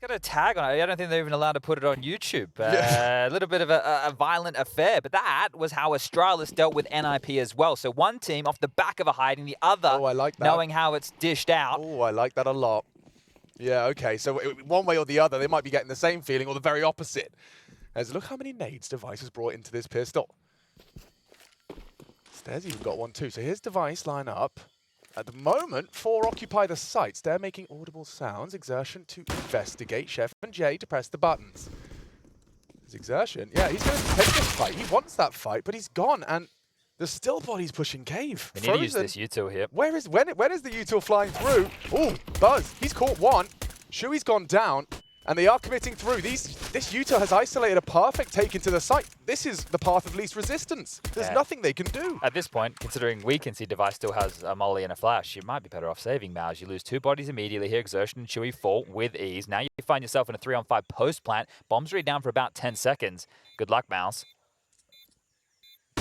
Got a tag on it. I don't think they're even allowed to put it on YouTube. A little bit of a violent affair, but that was how Astralis dealt with NIP as well. So one team off the back of a hiding, the other I like that. knowing how it's dished out. Oh, I like that a lot. Yeah, okay, so one way or the other, they might be getting the same feeling or the very opposite. As look how many nades Device has brought into this pistol. Stairs even got one too. So here's Device line up. At the moment, 4 occupy the sites. They're making audible sounds. Exertion to investigate. Chef and Jay to press the buttons. There's Exertion. Yeah, he's going to take this fight. He wants that fight, but he's gone. And there's still bodies pushing cave. We need to use this util here. When is the util flying through? Oh, Buzz. He's caught one. Shui's gone down. And they are committing through. This util has isolated a perfect take into the site. This is the path of least resistance. There's nothing they can do. At this point, considering we can see Device still has a molly and a flash, you might be better off saving MOUZ. You lose 2 bodies immediately here. Exertion and Shui fall with ease. Now you find yourself in a 3-on-5 post plant. Bombs read down for about 10 seconds. Good luck, MOUZ.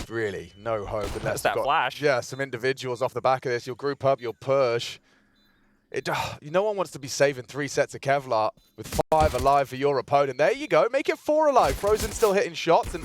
Really, no hope. That's that flash. Yeah, some individuals off the back of this. You'll group up, you'll push. No one wants to be saving 3 sets of Kevlar with 5 alive for your opponent. There you go. Make it 4 alive. Frozen still hitting shots, and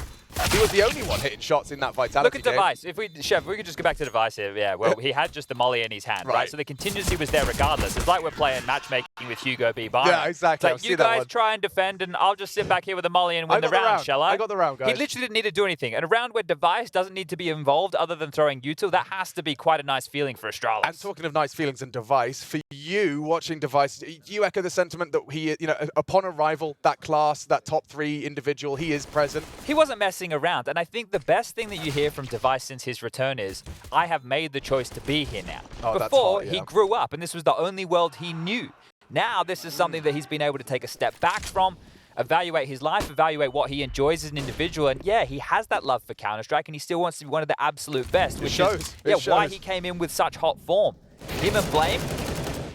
he was the only one hitting shots in that Vitality Look at Device. Chef, we could just go back to Device here. Yeah, well, he had just the molly in his hand, right? So the contingency was there regardless. It's like we're playing matchmaking with Hugo B. Byron. Yeah, exactly. It's like, you guys try and defend, and I'll just sit back here with the molly and win the round, shall I? I got the round, guys. He literally didn't need to do anything. And a round where Device doesn't need to be involved other than throwing util, that has to be quite a nice feeling for Astralis. And talking of nice feelings and Device, for you watching Device, you echo the sentiment that he, upon arrival, that class, that top 3 individual, he is present. He wasn't messing around, and I think the best thing that you hear from Device since his return is, I have made the choice to be here now. Oh, Before, he grew up, and this was the only world he knew. Now, this is something that he's been able to take a step back from, evaluate his life, evaluate what he enjoys as an individual, and yeah, he has that love for Counter-Strike, and he still wants to be one of the absolute best, which is why he came in with such hot form. Him and Blame,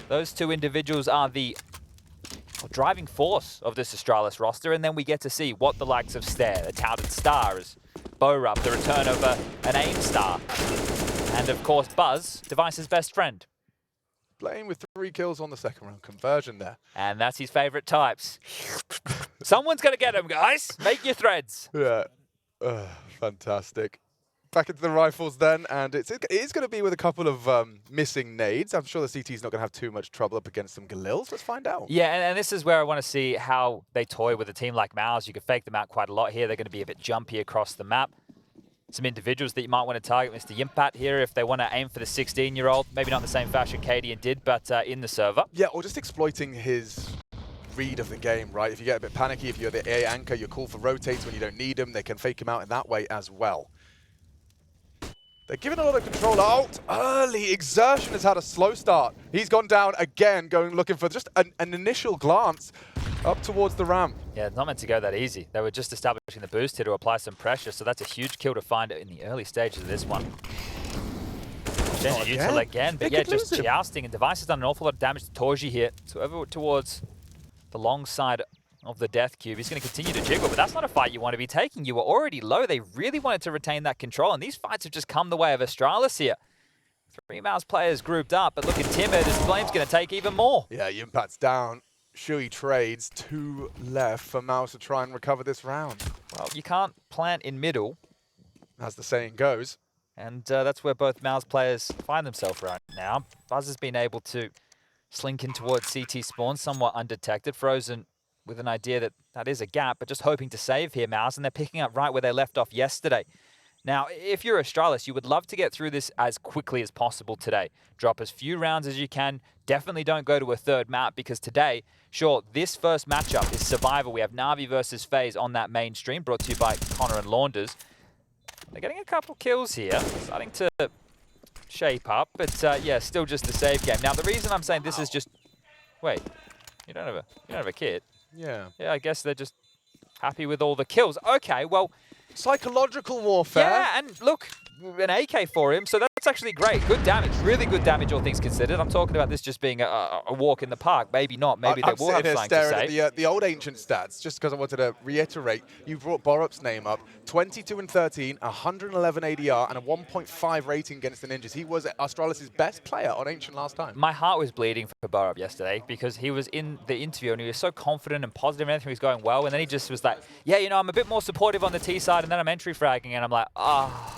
those 2 individuals are the driving force of this Astralis roster, and then we get to see what the likes of Stare, the touted star, is Bo-Rub, the return of an AIM star, and of course Buzz, Device's best friend. Blame with 3 kills on the second round conversion there. And that's his favorite types. Someone's going to get him, guys. Make your threads. Yeah. Fantastic. Back into the rifles then, and it is going to be with a couple of missing nades. I'm sure the CT's not going to have too much trouble up against some Galils. Let's find out. Yeah, and this is where I want to see how they toy with a team like MOUZ. You can fake them out quite a lot here. They're going to be a bit jumpy across the map. Some individuals that you might want to target, Mr. Yimpat here, if they want to aim for the 16-year-old. Maybe not in the same fashion Cadian did, but in the server. Yeah, or just exploiting his read of the game, right? If you get a bit panicky, if you're the A anchor, you're cool for rotates when you don't need them. They can fake him out in that way as well. They're giving a lot of control out early. Exertion has had a slow start. He's gone down again, looking for just an initial glance up towards the ramp. Yeah, it's not meant to go that easy. They were just establishing the boost here to apply some pressure, so that's a huge kill to find in the early stages of this one. Util again, but yeah, just jousting, and Device has done an awful lot of damage to Torji here. So over towards the long side of the death cube. He's going to continue to jiggle, but that's not a fight you want to be taking. You were already low. They really wanted to retain that control, and these fights have just come the way of Astralis here. 3 MOUZ players grouped up, but looking timid as Flame's going to take even more. Yeah, Impact's down. Shui trades 2 left for MOUZ to try and recover this round. Well, you can't plant in middle, as the saying goes. And that's where both MOUZ players find themselves right now. Buzz has been able to slink in towards CT spawn somewhat undetected. Frozen with an idea that that is a gap, but just hoping to save here, MOUZ, and they're picking up right where they left off yesterday. Now, if you're Astralis, you would love to get through this as quickly as possible today. Drop as few rounds as you can. Definitely don't go to a 3rd map, because today, sure, this first matchup is survival. We have Na'Vi versus FaZe on that mainstream, brought to you by Connor and Launders. They're getting a couple kills here, starting to shape up, but yeah, still just the save game. Now, the reason I'm saying this is just... Wait, you don't have a kit? Yeah. Yeah, I guess they're just happy with all the kills. Okay, well... Psychological warfare. Yeah, and look, an AK for him, so that's actually great. Good damage, really good damage, all things considered. I'm talking about this just being a walk in the park. Maybe not. Maybe they will have something to say. I'm staring at the old ancient stats, just because I wanted to reiterate. You brought borup's name up. 22 and 13, 111 ADR, and a 1.5 rating against the Ninjas. He was Astralis' best player on Ancient last time. My heart was bleeding for borup yesterday because he was in the interview and he was so confident and positive and everything was going well, and then he just was like, yeah, you know, I'm a bit more supportive on the T side, and then I'm entry fragging, and I'm like, ah.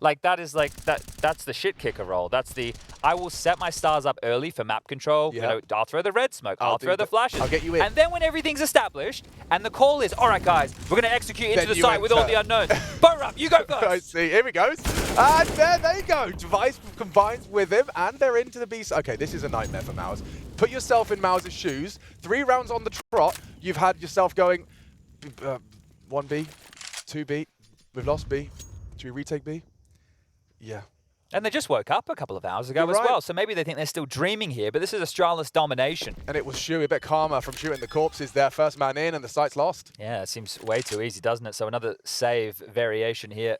Like, that is like, that's the shit kicker role. That's the, I will set my stars up early for map control. Yep. You know, I'll throw the red smoke, I'll throw the flashes. I'll get you in. And then when everything's established and the call is, all right, guys, we're going to execute into the site with all the unknowns. borup, you go first. I see, here he goes. And there they go. Device combines with him, and they're into the beast. Okay, this is a nightmare for MOUZ. Put yourself in MOUZ's shoes. 3 rounds on the trot. You've had yourself going 1B, 2B. We've lost B. Should we retake B? Yeah. And they just woke up a couple of hours ago as well, so maybe they think they're still dreaming here, but this is Astralis domination. And it was Shuey, a bit calmer from shooting the corpses there. First man in, and the site's lost. Yeah, it seems way too easy, doesn't it? So another save variation here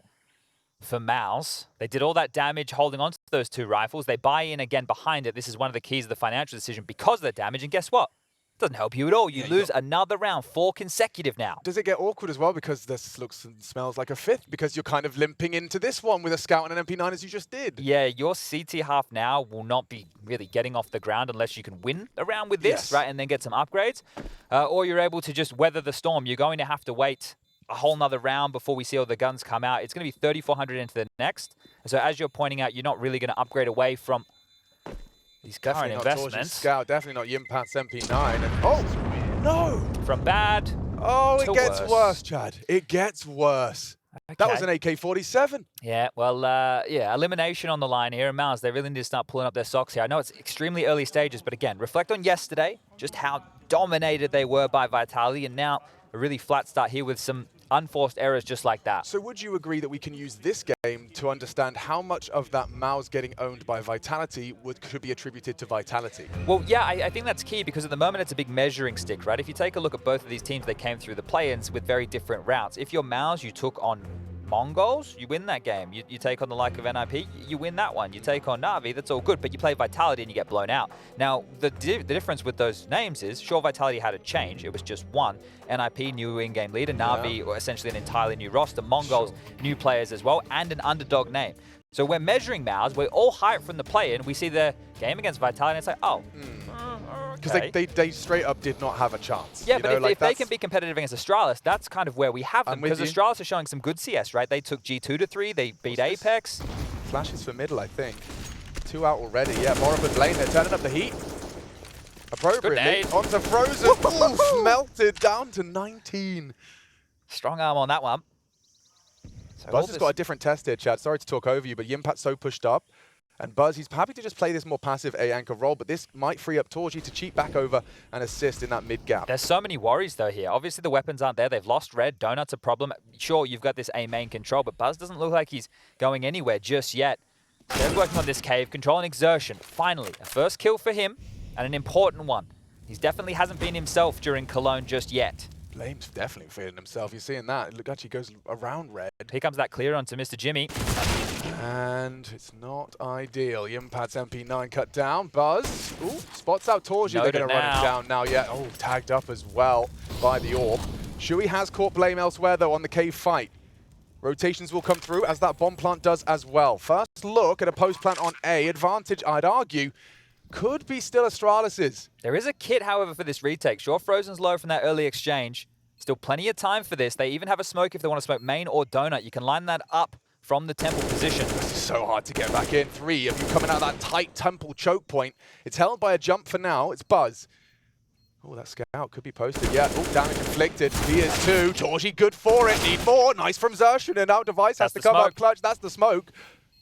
for MOUZ. They did all that damage holding on to those 2 rifles. They buy in again behind it. This is one of the keys of the financial decision because of the damage, and guess what? Doesn't help you at all. You lose another round, 4 consecutive now. Does it get awkward as well because this looks and smells like a 5th because you're kind of limping into this one with a scout and an MP9 as you just did? Yeah, your CT half now will not be really getting off the ground unless you can win a round with this, right, and then get some upgrades. Or you're able to just weather the storm. You're going to have to wait a whole nother round before we see all the guns come out. It's going to be 3,400 into the next. So as you're pointing out, you're not really going to upgrade away from these current investments. Scout, definitely not Yimpat's MP9. And oh, no! From bad Oh, it gets worse, Chad. It gets worse. Okay. That was an AK-47. Yeah, well, yeah, elimination on the line here. And MOUZ, they really need to start pulling up their socks here. I know it's extremely early stages, but again, reflect on yesterday, just how dominated they were by Vitality, and now a really flat start here with some unforced errors just like that. So would you agree that we can use this game to understand how much of that MOUZ getting owned by Vitality could be attributed to Vitality? Well, yeah, I think that's key because at the moment it's a big measuring stick, right? If you take a look at both of these teams, they came through the play-ins with very different routes. If you're MOUZ, you took on Mongols, you win that game. You take on the like of NIP, you win that one. You take on Na'Vi, that's all good, but you play Vitality and you get blown out. Now, the difference with those names is, sure, Vitality had a change. It was just one. NIP, new in-game leader. Na'Vi, essentially an entirely new roster. Mongols, new players as well, and an underdog name. So we're measuring MOUZ. We're all hyped from the play-in. We see the game against Vitality, and it's like, oh, because they straight up did not have a chance. Yeah, but if they can be competitive against Astralis, that's kind of where we have them. Because Astralis are showing some good CS, right? They took G2 to 3, they beat Apex. Flashes for middle, I think. 2 out already. Yeah, borup and Blame, they're turning up the heat. Appropriately. Onto Frozen. Oof, melted down to 19. Strong arm on that one. So Buzz has got a different test here, Chad. Sorry to talk over you, but Yimpat's so pushed up. And Buzz, he's happy to just play this more passive A-anchor role, but this might free up Torji to cheat back over and assist in that mid-gap. There's so many worries, though, here. Obviously, the weapons aren't there. They've lost Red. Donut's a problem. Sure, you've got this A-main control, but Buzz doesn't look like he's going anywhere just yet. They're working on this cave. Control and exertion. Finally, a first kill for him, and an important one. He definitely hasn't been himself during Cologne just yet. Blame's definitely feeling himself. You're seeing that. It actually goes around Red. Here comes that clear onto Mr. Jimmy. And it's not ideal. Yimpat's MP9 cut down. Buzz, ooh, spots out Torji. They're going to run him down now. Yeah, oh, tagged up as well by the orb. Shuey has caught Blame elsewhere, though, on the cave fight. Rotations will come through, as that bomb plant does as well. First look at a post plant on A. Advantage, I'd argue, could be still Astralis's. There is a kit, however, for this retake. Sure, Frozen's low from that early exchange. Still plenty of time for this. They even have a smoke if they want to smoke main or donut. You can line that up from the temple position. This is so hard to get back in. 3 of you coming out of that tight temple choke point. It's held by a jump for now. It's Buzz. Oh, that scout could be posted. Yeah, oh, damage inflicted. He is 2. Torji, good for it. Need more. Nice from Zershin. And now Device has to come out clutch. That's the smoke.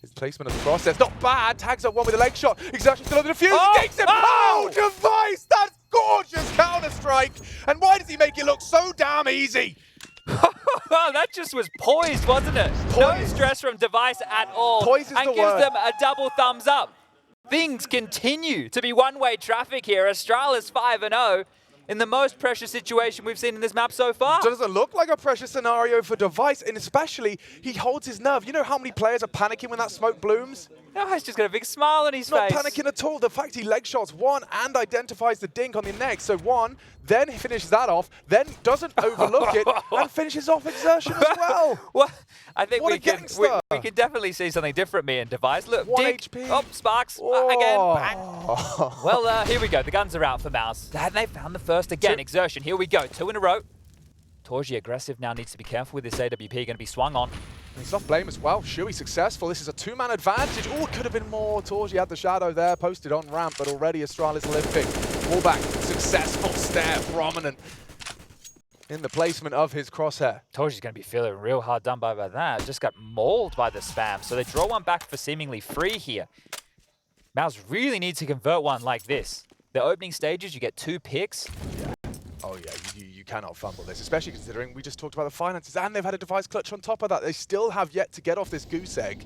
His placement of the process. Not bad. Tags up one with a leg shot. Exertion still on the defuse. Oh! He takes him. Oh! Device! That's gorgeous counter-strike. And why does he make it look so damn easy? That just was poised, wasn't it? Poised. No stress from Device at all. Poised is and the gives word. them a double thumbs up. Things continue to be one-way traffic here. Astralis 5-0. in the most pressure situation we've seen in this map so far. Doesn't look like a pressure scenario for Device, and especially he holds his nerve. You know how many players are panicking when that smoke blooms? No, he's just got a big smile on his Not face. panicking at all. The fact he leg shots one and identifies the dink on the next. So one, then he finishes that off, then doesn't overlook it, and finishes off Exertion as well. Well, I think What we a can gangster. definitely see something different, me and Device. Look, 1 dig. HP. Oh, Sparks. Again. Bang. Well, here we go. The guns are out for MOUZ. And they found the first again. Exertion. Here we go. 2 in a row. Torji aggressive now, needs to be careful with this AWP. Going to be swung on. He's off Blame as well. Shui successful. This is a 2-man advantage. Oh, it could have been more. Torji had the shadow there, posted on ramp, but already Astralis limping. Wallback, successful. Stare, prominent in the placement of his crosshair. Torji's going to be feeling real hard done by that. Just got mauled by the spam. So they draw one back for seemingly free here. MOUZ really needs to convert one like this. The opening stages, you get 2 picks. Oh yeah, you cannot fumble this, especially considering we just talked about the finances and they've had a Device clutch on top of that. They still have yet to get off this goose egg.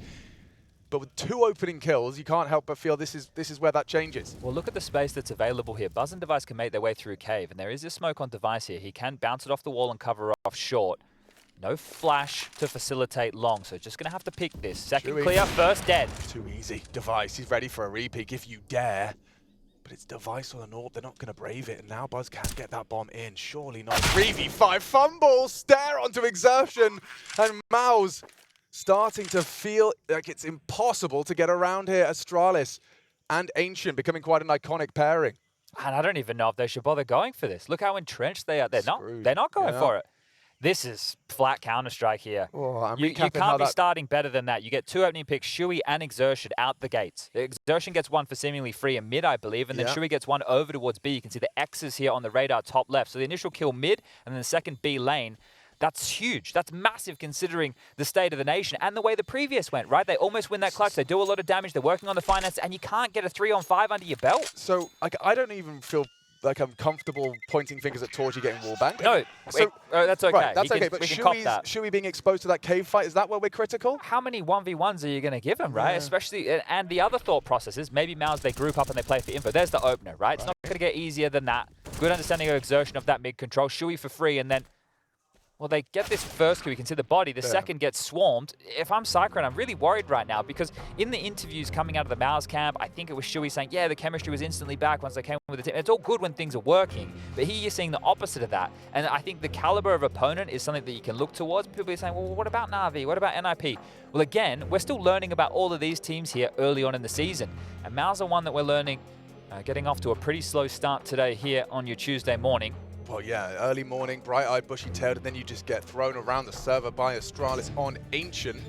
But with 2 opening kills, you can't help but feel this is where that changes. Well, look at the space that's available here. Buzz and Device can make their way through cave, and there is a smoke on Device here. He can bounce it off the wall and cover off short. No flash to facilitate long, so just going to have to pick this. Second clear, first dead. Too easy. Device, he's ready for a repeat if you dare. But it's Device on an AWP, they're not going to brave it, and now Buzz can get that bomb in. Surely not. 3v5 fumble, stare onto Exertion, and MOUZ starting to feel like it's impossible to get around here. Astralis and Ancient becoming quite an iconic pairing. And I don't even know if they should bother going for this. Look how entrenched they are. They're not going for it. This is flat Counter-Strike here. Oh, you can't be starting better than that. You get 2 opening picks, Shui and Exertion out the gates. Exertion gets one for seemingly free in mid, I believe, and then Shui gets one over towards B. You can see the X's here on the radar top left. So the initial kill mid, and then the second B lane. That's huge. That's massive considering the state of the nation and the way the previous went, right? They almost win that clutch. They do a lot of damage. They're working on the finance, and you can't get a 3-on-5 under your belt. So I don't even feel like I'm comfortable pointing fingers at Torji getting wallbanged. No, so, that's okay. Right, that's okay, but Shui being exposed to that cave fight, is that where we're critical? How many 1v1s are you going to give him, right? Especially, and the other thought process is maybe MOUZ, they group up and they play for info. There's the opener, right? It's not going to get easier than that. Good understanding of Exertion of that mid-control. Shui for free, and then well, they get this first kill. You can see the body. The second gets swarmed. If I'm Cyclone, I'm really worried right now because in the interviews coming out of the MOUZ camp, I think it was Shui saying, yeah, the chemistry was instantly back once they came with the team. It's all good when things are working, but here you're seeing the opposite of that. And I think the caliber of opponent is something that you can look towards. People are saying, well, what about Na'Vi? What about NIP? Well, again, we're still learning about all of these teams here early on in the season. And MOUZ are one that we're learning, getting off to a pretty slow start today here on your Tuesday morning. Well, yeah, early morning, bright-eyed, bushy-tailed, and then you just get thrown around the server by Astralis on Ancient.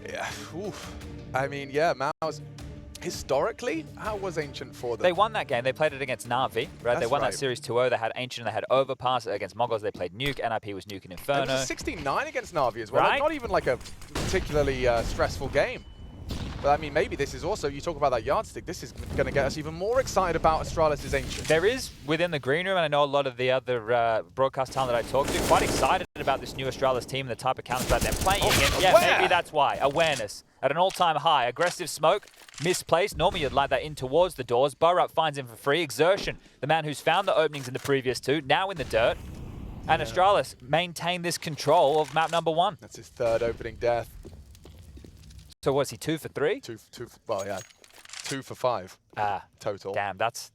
Yeah, oof. I mean, yeah, MOUZ, historically, how was Ancient for them? They won that game. They played it against Na'Vi, right? They won that series 2-0. They had Ancient and they had Overpass. Against Mongols, they played Nuke. NIP was Nuke and Inferno. It was a 16-9 against Na'Vi as well. Right? Like, not even like a particularly stressful game. But I mean, maybe this is also, you talk about that yardstick, this is going to get us even more excited about Astralis' Ancient. There is, within the green room, and I know a lot of the other broadcast talent that I talked to, quite excited about this new Astralis team and the type of Counter-Strike they're playing. And yeah, maybe that's why. Awareness at an all-time high. Aggressive smoke, misplaced. Normally you'd light that in towards the doors. Burrup finds him for free. Exertion, the man who's found the openings in the previous 2, now in the dirt. And Astralis maintain this control of map number 1. That's his 3rd opening death. So what's he, 2 for 3? Well, yeah, 2 for 5 total. Damn, that's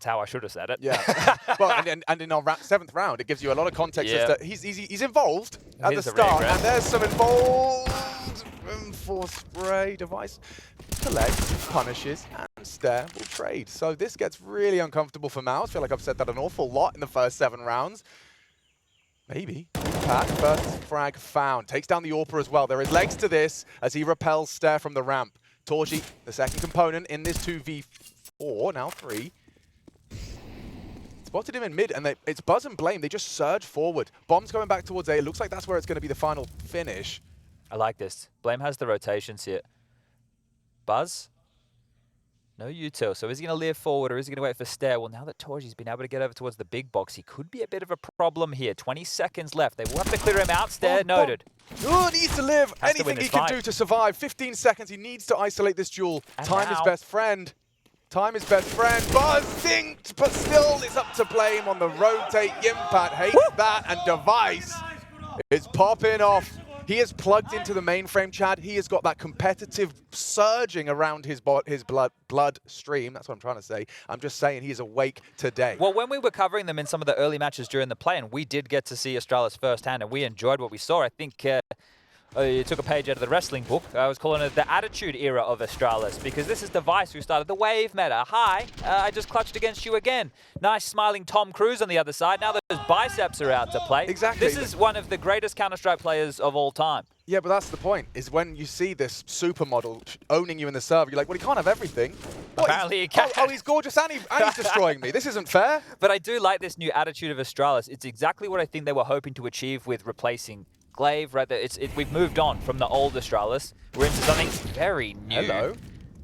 how I should have said it. Yeah. Well, and in our 7th round, it gives you a lot of context as to he's involved at the start, and there's some involved for spray. Device collects, punishes, and stare will trade. So this gets really uncomfortable for MOUZ. I feel like I've said that an awful lot in the first 7 rounds. Maybe. Pat, first frag found. Takes down the AWPer as well. There is legs to this as he repels Stare from the ramp. Torji, the second component in this 2v4, now 3. Spotted him in mid, and it's Buzz and Blame. They just surge forward. Bomb's going back towards A. It looks like that's where it's going to be the final finish. I like this. Blame has the rotations here. Buzz? No util. So is he going to live forward or is he going to wait for Stare? Well, now that Torji's been able to get over towards the big box, he could be a bit of a problem here. 20 seconds left. They will have to clear him out. Stare noted. Oh, needs to live. Anything he can do to survive. 15 seconds. He needs to isolate this duel. Time is best friend. Time is best friend. Buzz synced, but still it's up to blame on the rotate. Yimpat hates that, and Device is popping off. He is plugged into the mainframe, Chad. He has got that competitive surging around his blood stream. That's what I'm trying to say. I'm just saying he is awake today. Well, when we were covering them in some of the early matches during the play-in, we did get to see Astralis firsthand, and we enjoyed what we saw. I think you took a page out of the wrestling book. I was calling it the attitude era of Astralis, because this is Device who started the wave meta. Hi, I just clutched against you again. Nice smiling Tom Cruise on the other side. Now those biceps are out to play. Exactly. This is one of the greatest Counter-Strike players of all time. Yeah, but that's the point, is when you see this supermodel owning you in the server, you're like, well, he can't have everything. What, Apparently he can. Oh, he's gorgeous and he's destroying me. This isn't fair. But I do like this new attitude of Astralis. It's exactly what I think they were hoping to achieve with replacing Glaive, right? We've moved on from the old Astralis. We're into something very new. Hello.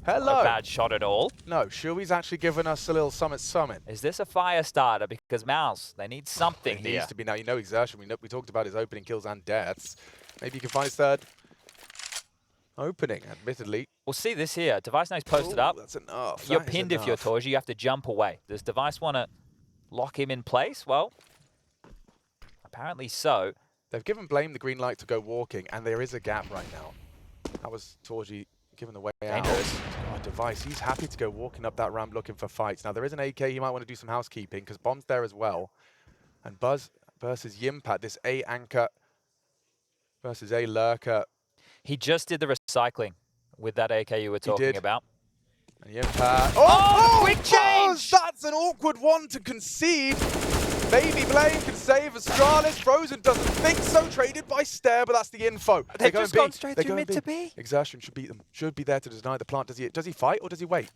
Hello. Not a bad shot at all. No, Shui's actually given us a little summit. Is this a fire starter? Because MOUZ, they need something It here. needs to be now. You know Exertion. We talked about his opening kills and deaths. Maybe you can find his third opening, admittedly. We'll see this here. Device now posted up. That's enough. You're That is pinned if you're enough. Torji. You have to jump away. Does Device want to lock him in place? Well, apparently so. They've given blame the green light to go walking, and there is a gap right now. That was Torji given the way Dangerous. out. Oh, Device, he's happy to go walking up that ramp looking for fights. Now, there is an AK. He might want to do some housekeeping, because Bomb's there as well. And Buzz versus Yimpat, this A anchor versus A lurker. He just did the recycling with that AK you were talking about. And Yimpat. Oh, quick Buzz! change! That's an awkward one to concede. Maybe Blame can save Astralis. Frozen doesn't think so. Traded by Stare, but that's the info. They've just gone straight through mid to B. Exertion should beat them. Should be there to deny the plant. Does he fight or does he wait?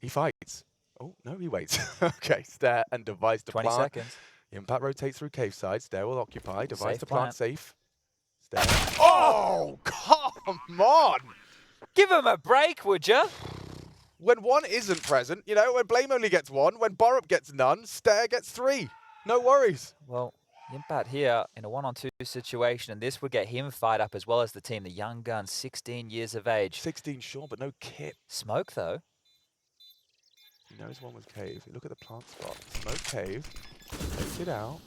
He fights. Oh, no, he waits. Okay, Stare and Device to 20 plant. seconds. Impact rotates through cave side. Stare will occupy. Device Safe to plant plant. safe. Stare. Oh, come on. Give him a break, would you? When one isn't present, you know, when Blame only gets one, when Borup gets none, Stare gets three. No worries. Well, Yimpat here in a 1-on-2 situation, and this would get him fired up as well as the team. The young gun, 16 years of age. 16 sure, but no kit. Smoke, though. He knows one was cave. Look at the plant spot. Smoke cave. Take it out.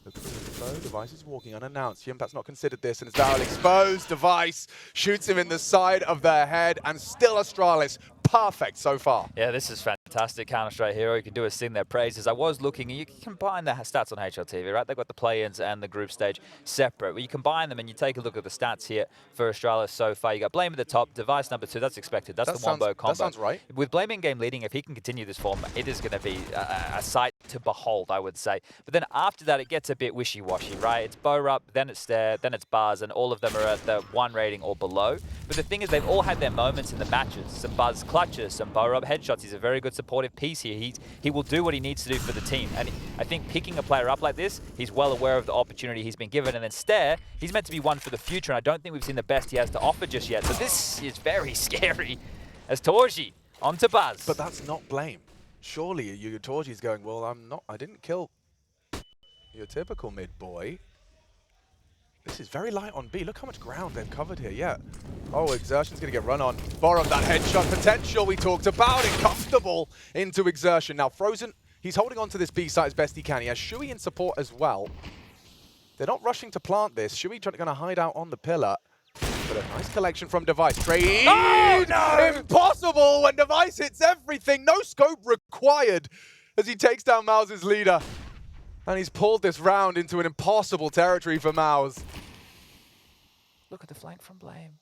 Look for the info. Device is walking unannounced. Yimpat's not considered this, and it's barrel exposed. Device shoots him in the side of the head, and still Astralis. Perfect so far. Yeah, this is fantastic. Counter-Strike hero. You can do is sing their praises. I was looking, and you can combine the stats on HLTV, right? They've got the play-ins and the group stage separate. Well, you combine them, and you take a look at the stats here for Astralis so far. You got Blame at the top, Device number 2. That's expected. That's the wombo combo. That sounds right. With Blame in game leading, if he can continue this form, it is going to be a sight to behold, I would say. But then after that, it gets a bit wishy-washy, right? It's Borup, then it's Stare, then it's Buzz, and all of them are at the 1 rating or below. But the thing is, they've all had their moments in the matches. Some Buzz clutches, some Borup headshots. He's a very good supportive piece here. He will do what he needs to do for the team. And I think picking a player up like this, he's well aware of the opportunity he's been given. And then Stare, he's meant to be one for the future, and I don't think we've seen the best he has to offer just yet. So this is very scary. As Torji, on to Buzz. But that's not Blame. Surely your Torji's going, well, I didn't kill your typical mid-boy. This is very light on B. Look how much ground they've covered here. Yeah. Oh, Exertion's going to get run on. Borup, that headshot potential we talked about. It comfortable into Exertion. Now, Frozen, he's holding on to this B site as best he can. He has Shui in support as well. They're not rushing to plant this. Shui going to hide out on the pillar. But a nice collection from Device. Trade! Oh, no! Impossible when Device hits everything. No scope required as he takes down MOUZ's leader. And he's pulled this round into an impossible territory for MOUZ. Look at the flank from Blame.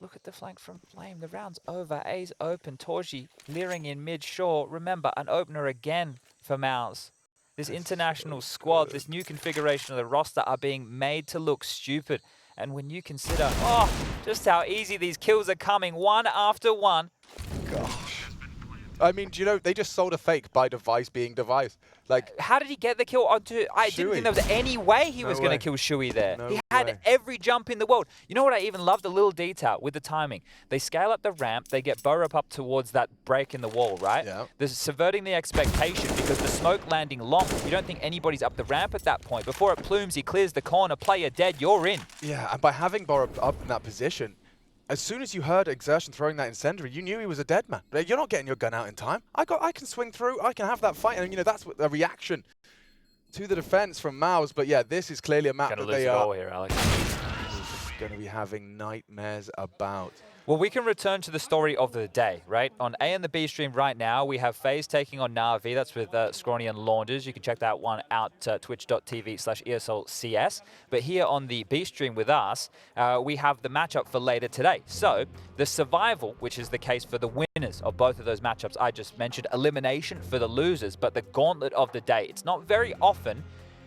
Look at the flank from Blame. The round's over. A's open. Torji leering in mid-shore. Remember, an opener again for MOUZ. This international squad, this new configuration of the roster are being made to look stupid. And when you consider, just how easy these kills are coming, one after one. Gosh. I mean, do you know, they just sold a fake by Device being Device. Like, how did he get the kill onto? I didn't think there was any way he was going to kill Shui there. No he had way. every jump in the world. You know what I even loved? A little detail with the timing. They scale up the ramp. They get Borup up towards that break in the wall, right? Yeah. They're subverting the expectation because the smoke landing long. You don't think anybody's up the ramp at that point. Before it plumes, he clears the corner. Player dead. You're in. yeah, and by having Borup up in that position, as soon as you heard Exertion throwing that incendiary, you knew he was a dead man. You're not getting your gun out in time. I can swing through. I can have that fight, and that's what a reaction to the defense from MOUZ. But yeah, this is clearly a map that they are here, Alex. going to be having nightmares about. Well, we can return to the story of the day, right? On A and the B stream right now, we have FaZe taking on Na'Vi. That's with Scrawny and Launders. You can check that one out, twitch.tv/ESLCS. But here on the B stream with us, we have the matchup for later today. So the survival, which is the case for the winners of both of those matchups I just mentioned, elimination for the losers, but the gauntlet of the day. It's not very often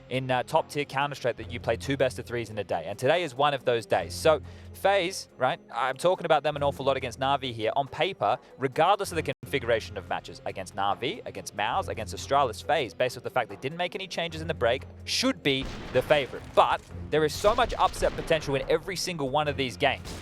in top-tier Counter-Strike that you play 2 best-of-3s in a day. And today is one of those days. So FaZe, right, I'm talking about them an awful lot against Na'Vi here. On paper, regardless of the configuration of matches, against Na'Vi, against MOUZ, against Astralis, FaZe, based on the fact they didn't make any changes in the break, should be the favorite. But there is so much upset potential in every single one of these games.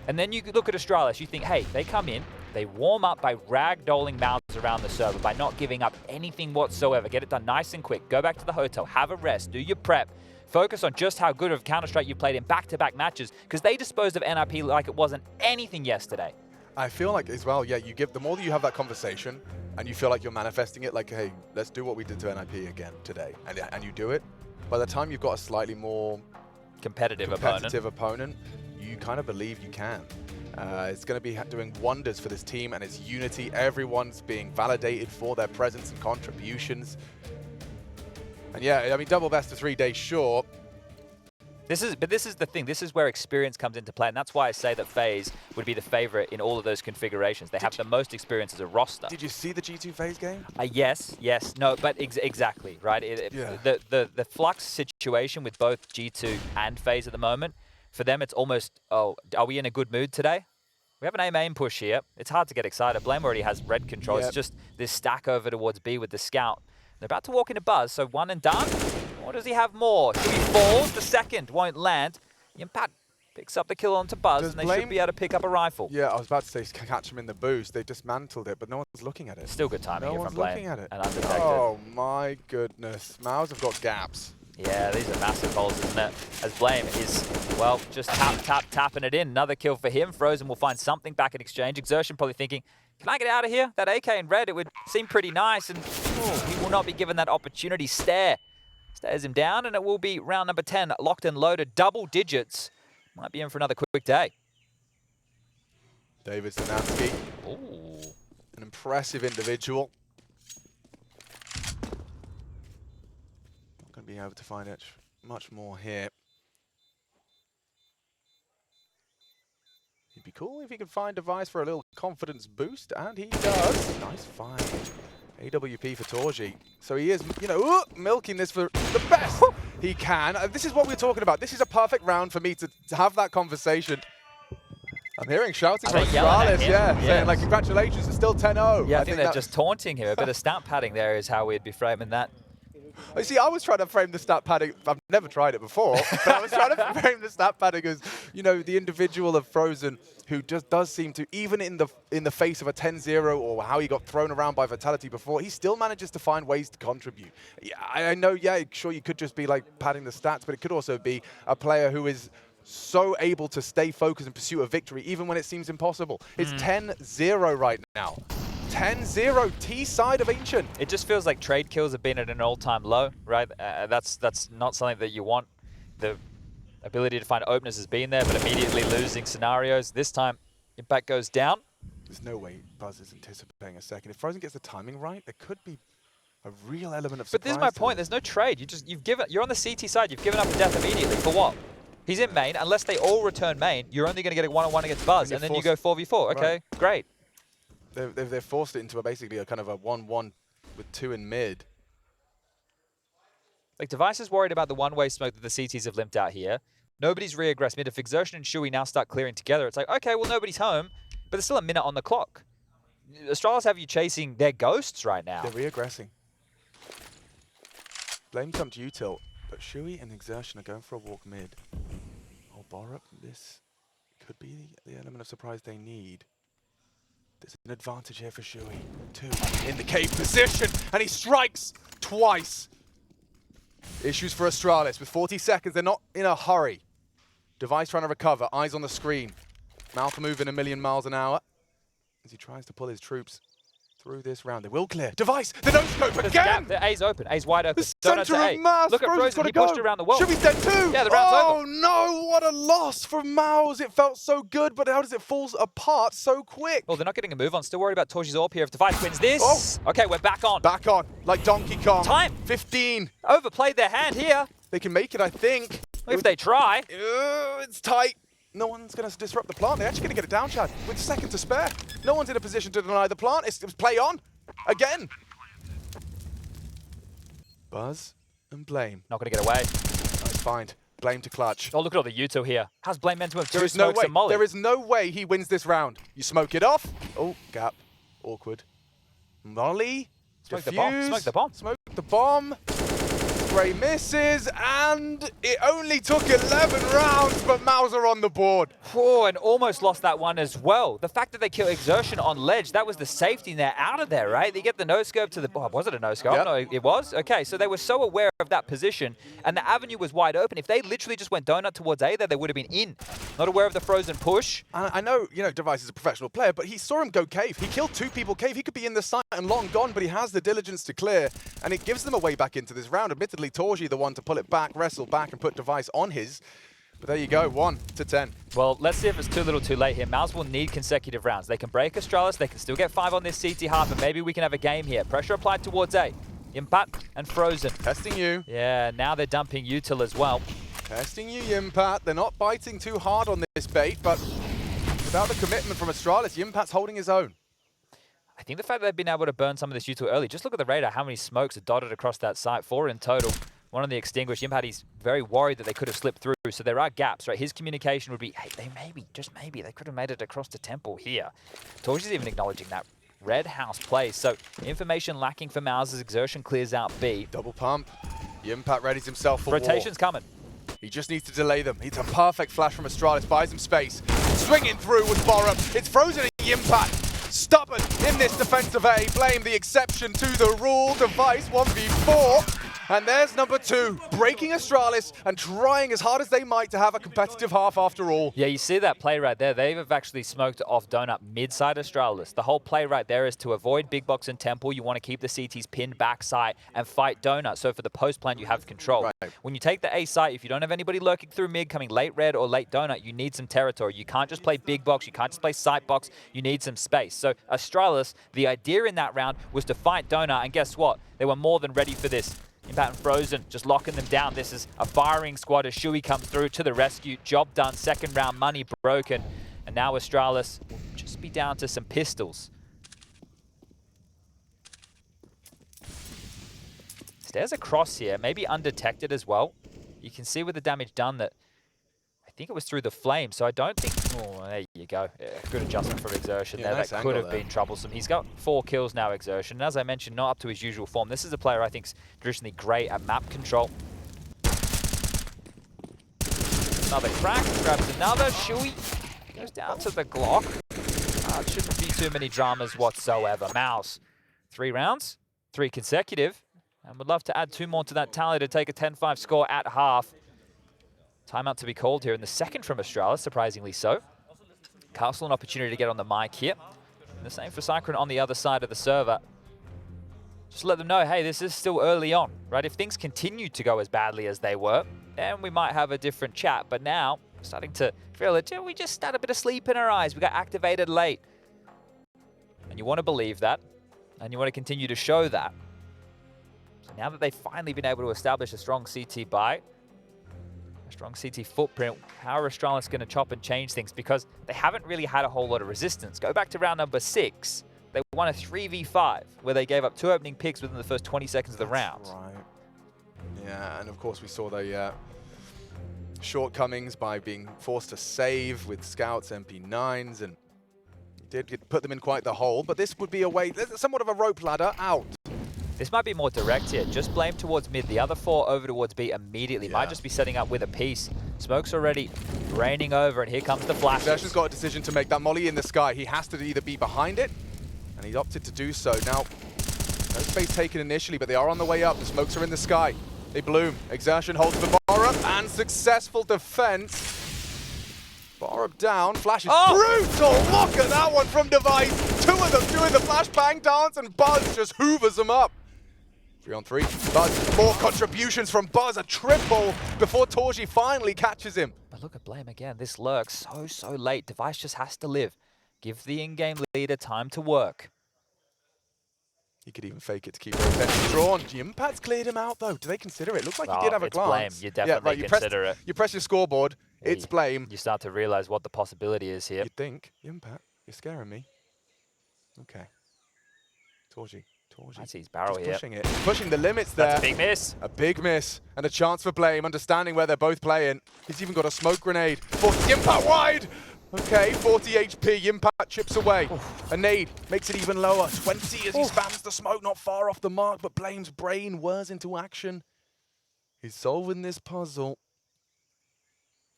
And then you look at Astralis, you think, hey, they come in, they warm up by ragdolling MOUZ around the server, by not giving up anything whatsoever. Get it done nice and quick. Go back to the hotel, have a rest, do your prep. Focus on just how good of Counter-Strike you played in back-to-back matches, because they disposed of NRP like it wasn't anything yesterday. I feel like as well, yeah, the more that you have that conversation and you feel like you're manifesting it, like, hey, let's do what we did to NIP again today, and you do it, by the time you've got a slightly more competitive opponent, you kind of believe you can. It's going to be doing wonders for this team and its unity. Everyone's being validated for their presence and contributions. And yeah, I mean, double best of 3 days, sure. But this is the thing. This is where experience comes into play, and that's why I say that FaZe would be the favorite in all of those configurations. They have the most experience as a roster. Did you see the G2 FaZe game? Yes, no, but exactly, right? Yeah. The flux situation with both G2 and FaZe at the moment, for them, it's almost, oh, are we in a good mood today? We have an A-main push here. It's hard to get excited. Blame already has red control. Yep. It's just this stack over towards B with the scout. They're about to walk into Buzz, so one and done. Or does he have more? Should he falls? The second won't land. Yimpat picks up the kill onto Buzz, and they should be able to pick up a rifle. Yeah, I was about to say catch him in the boost. They dismantled it, but no one's looking at it. Still good timing here from Blame. No one's looking at it. And undetected. Oh my goodness. MOUZ have got gaps. Yeah, these are massive holes, isn't it? As Blame is, well, just tapping it in. Another kill for him. Frozen will find something back in exchange. Exertion probably thinking, can I get out of here? That AK in red, it would seem pretty nice. And he will not be given that opportunity. Stares him down, and it will be round number 10, locked and loaded. Double digits. Might be in for another quick day. David Zanansky. Ooh. An impressive individual. Not going to be able to find it much more here. It'd be cool if he could find Device for a little confidence boost, and he does. Nice find. AWP for Torji. So he is, milking this for the best he can. This is what we're talking about. This is a perfect round for me to have that conversation. I'm hearing shouting from Astralis, saying like, congratulations, it's still 10-0. Yeah, I think they're just taunting him. A bit of stat padding there is how we'd be framing that. You see, I was trying to frame the stat padding. I've never tried it before, but I was trying to frame the stat padding as, the individual of Frozen who just does seem to, even in the face of a 10-0 or how he got thrown around by Vitality before, he still manages to find ways to contribute. Yeah, I know, sure, you could just be like padding the stats, but it could also be a player who is so able to stay focused and pursue a victory, even when it seems impossible. It's 10-0 right now. 10-0, T side of Ancient. It just feels like trade kills have been at an all-time low, right? That's not something that you want. The ability to find openers has been there, but immediately losing scenarios. This time, Impact goes down. There's no way Buzz is anticipating a second. If Frozen gets the timing right, there could be a real element of surprise. But this is my point. There's no trade. You're on the CT side. You've given up a death immediately. For what? He's in main. Unless they all return main, you're only going to get a one-on-one against Buzz, and then you go 4v4. Okay, great. They've forced it into basically a kind of a 1-1 with 2 in mid. Like, Device is worried about the one-way smoke that the CTs have limped out here. Nobody's re-aggressed mid. If Exertion and Shui now start clearing together, it's like, okay, well, nobody's home, but there's still a minute on the clock. Astralis have you chasing their ghosts right now. They're re-aggressing. Blame come to you, Tilt, but Shui and Exertion are going for a walk mid. Oh, Borup, this could be the element of surprise they need. There's an advantage here for Shui. 2 in the cave position, and he strikes twice. Issues for Astralis with 40 seconds. They're not in a hurry. Device trying to recover. Eyes on the screen. Mouth moving a million miles an hour as he tries to pull his troops through this round. They will clear. Device, the no-scope again! The A's open. A's wide open. The center of mass. Look at Frozen. He pushed around the wall. Should be dead too. Yeah, the round's over. Oh no, what a loss from MOUZ. It felt so good, but how does it fall apart so quick? Well, they're not getting a move on. Still worried about Torchi's AWP here if Device wins this. Oh. Okay, we're back on. Back on, like Donkey Kong. Time. 15. Overplayed their hand here. They can make it, I think. If they try. It's tight. No one's going to disrupt the plant. They're actually going to get it down, Chad, with a second to spare. No one's in a position to deny the plant. It's play on. Again. Buzz and Blame. Not going to get away. Nice find. Blame to clutch. Oh, look at all the util here. How's Blame meant to have two There is no smokes way. and molly? There is no way he wins this round. You smoke it off. Oh, gap. Awkward. Molly. Smoke the bomb. Smoke the bomb. Smoke the bomb. Spray misses, and it only took 11 rounds, but MOUZ are on the board. Oh, and almost lost that one as well. The fact that they kill Exertion on ledge, that was the safety net out of there, right? They get the no-scope to the... Oh, was it a no-scope? Yep. No, it was? Okay, so they were so aware of that position, and the avenue was wide open. If they literally just went donut towards A there, they would have been in. Not aware of the frozen push. And I know, Device is a professional player, but he saw him go cave. He killed 2 people cave. He could be in the site and long gone, but he has the diligence to clear, and it gives them a way back into this round. Admittedly, Torji the one to pull it back, wrestle back, and put Device on his. But there you go, 1 to 10. Well, let's see if it's too little too late here. MOUZ will need consecutive rounds. They can break Astralis, they can still get 5 on this CT half, and maybe we can have a game here. Pressure applied towards A. Impact and Frozen. Testing you. Yeah, now they're dumping util as well. Testing you, Yimpat. They're not biting too hard on this bait, but without the commitment from Astralis, Yimpat's holding his own. I think the fact that they've been able to burn some of this util early, just look at the radar, how many smokes are dotted across that site. 4 in total. 1 on the extinguished. Yimpat, he's very worried that they could have slipped through, so there are gaps, right? His communication would be, hey, they maybe, just maybe, they could have made it across the temple here. Torch is even acknowledging that. Red house plays, so information lacking for MOUZ as Exertion clears out B. Double pump. Yimpat readies himself for Rotation's war. coming. He just needs to delay them. It's a perfect flash from Astralis, buys him space. Swinging through with Borum. It's Frozen and Yimpat. Stubborn in this defensive A. Blame the exception to the rule. Device 1v4. And there's number 2, breaking Astralis and trying as hard as they might to have a competitive half after all. Yeah, you see that play right there. They've actually smoked off donut mid-side Astralis. The whole play right there is to avoid big box and temple. You want to keep the CTs pinned backside and fight donut. So for the post plan, you have control. Right. When you take the A site, if you don't have anybody lurking through mid, coming late red or late donut, you need some territory. You can't just play big box. You can't just play site box. You need some space. So Astralis, the idea in that round was to fight donut. And guess what? They were more than ready for this. Impact and Frozen just locking them down. This is a firing squad as Shui comes through to the rescue. Job done. Second round money broken. And now Astralis will just be down to some pistols. Stairs across here, maybe undetected as well. You can see with the damage done that I think it was through the flame, so I don't think... Oh, there you go. Yeah, good adjustment from Exertion there. Nice that could have there. been troublesome. He's got 4 kills now, Exertion. And as I mentioned, not up to his usual form. This is a player I think's traditionally great at map control. Another crack, grabs another. Shui goes down to the Glock. It shouldn't be too many dramas whatsoever. MOUZ, 3 rounds, 3 consecutive. And would love to add 2 more to that tally to take a 10-5 score at half. Timeout to be called here in the second from Astralis, surprisingly so. Castle an opportunity to get on the mic here. And the same for Cyclone on the other side of the server. Just let them know, hey, this is still early on, right? If things continue to go as badly as they were, then we might have a different chat. But now, starting to feel it, we just had a bit of sleep in our eyes. We got activated late. And you want to believe that, and you want to continue to show that. So now that they've finally been able to establish a strong CT buy, a strong CT footprint, how are Astralis going to chop and change things? Because they haven't really had a whole lot of resistance. Go back to round number 6. They won a 3v5, where they gave up 2 opening picks within the first 20 seconds of the round. Right. Yeah, and of course we saw the shortcomings by being forced to save with scouts, MP9s, and did put them in quite the hole. But this would be a way, somewhat of a rope ladder out. This might be more direct here. Just Blame towards mid. The other 4 over towards B immediately. Yeah. Might just be setting up with a piece. Smoke's already raining over, and here comes the flash. Exertion's got a decision to make. That molly in the sky, he has to either be behind it, and he opted to do so. Now, no space taken initially, but they are on the way up. The smokes are in the sky. They bloom. Exertion holds the Borum, and successful defense. Borup down, flash is Oh! brutal! Look at that one from Device! Two of them doing the flashbang dance, and Buzz just hoovers them up. 3 on 3. Buzz, more contributions from Buzz, a triple before Torji finally catches him. But look at Blame again. This lurks so late. Device just has to live. Give the in-game leader time to work. He could even fake it to keep rotation drawn. Impact's cleared him out though. Do they consider it? Looks like he did have a glance. Blame. You definitely consider it. You press your scoreboard. It's Blame. You start to realize what the possibility is here. You think, Impact, you're scaring me. Okay. Torji. I see his barrel here. Pushing it. Pushing the limits there. That's a big miss. A big miss. And a chance for Blame, understanding where they're both playing. He's even got a smoke grenade. 40 Impact wide! Okay, 40 HP. Impact chips away. Oof. A nade makes it even lower. 20 as he spams the smoke, not far off the mark, but Blame's brain whirs into action. He's solving this puzzle.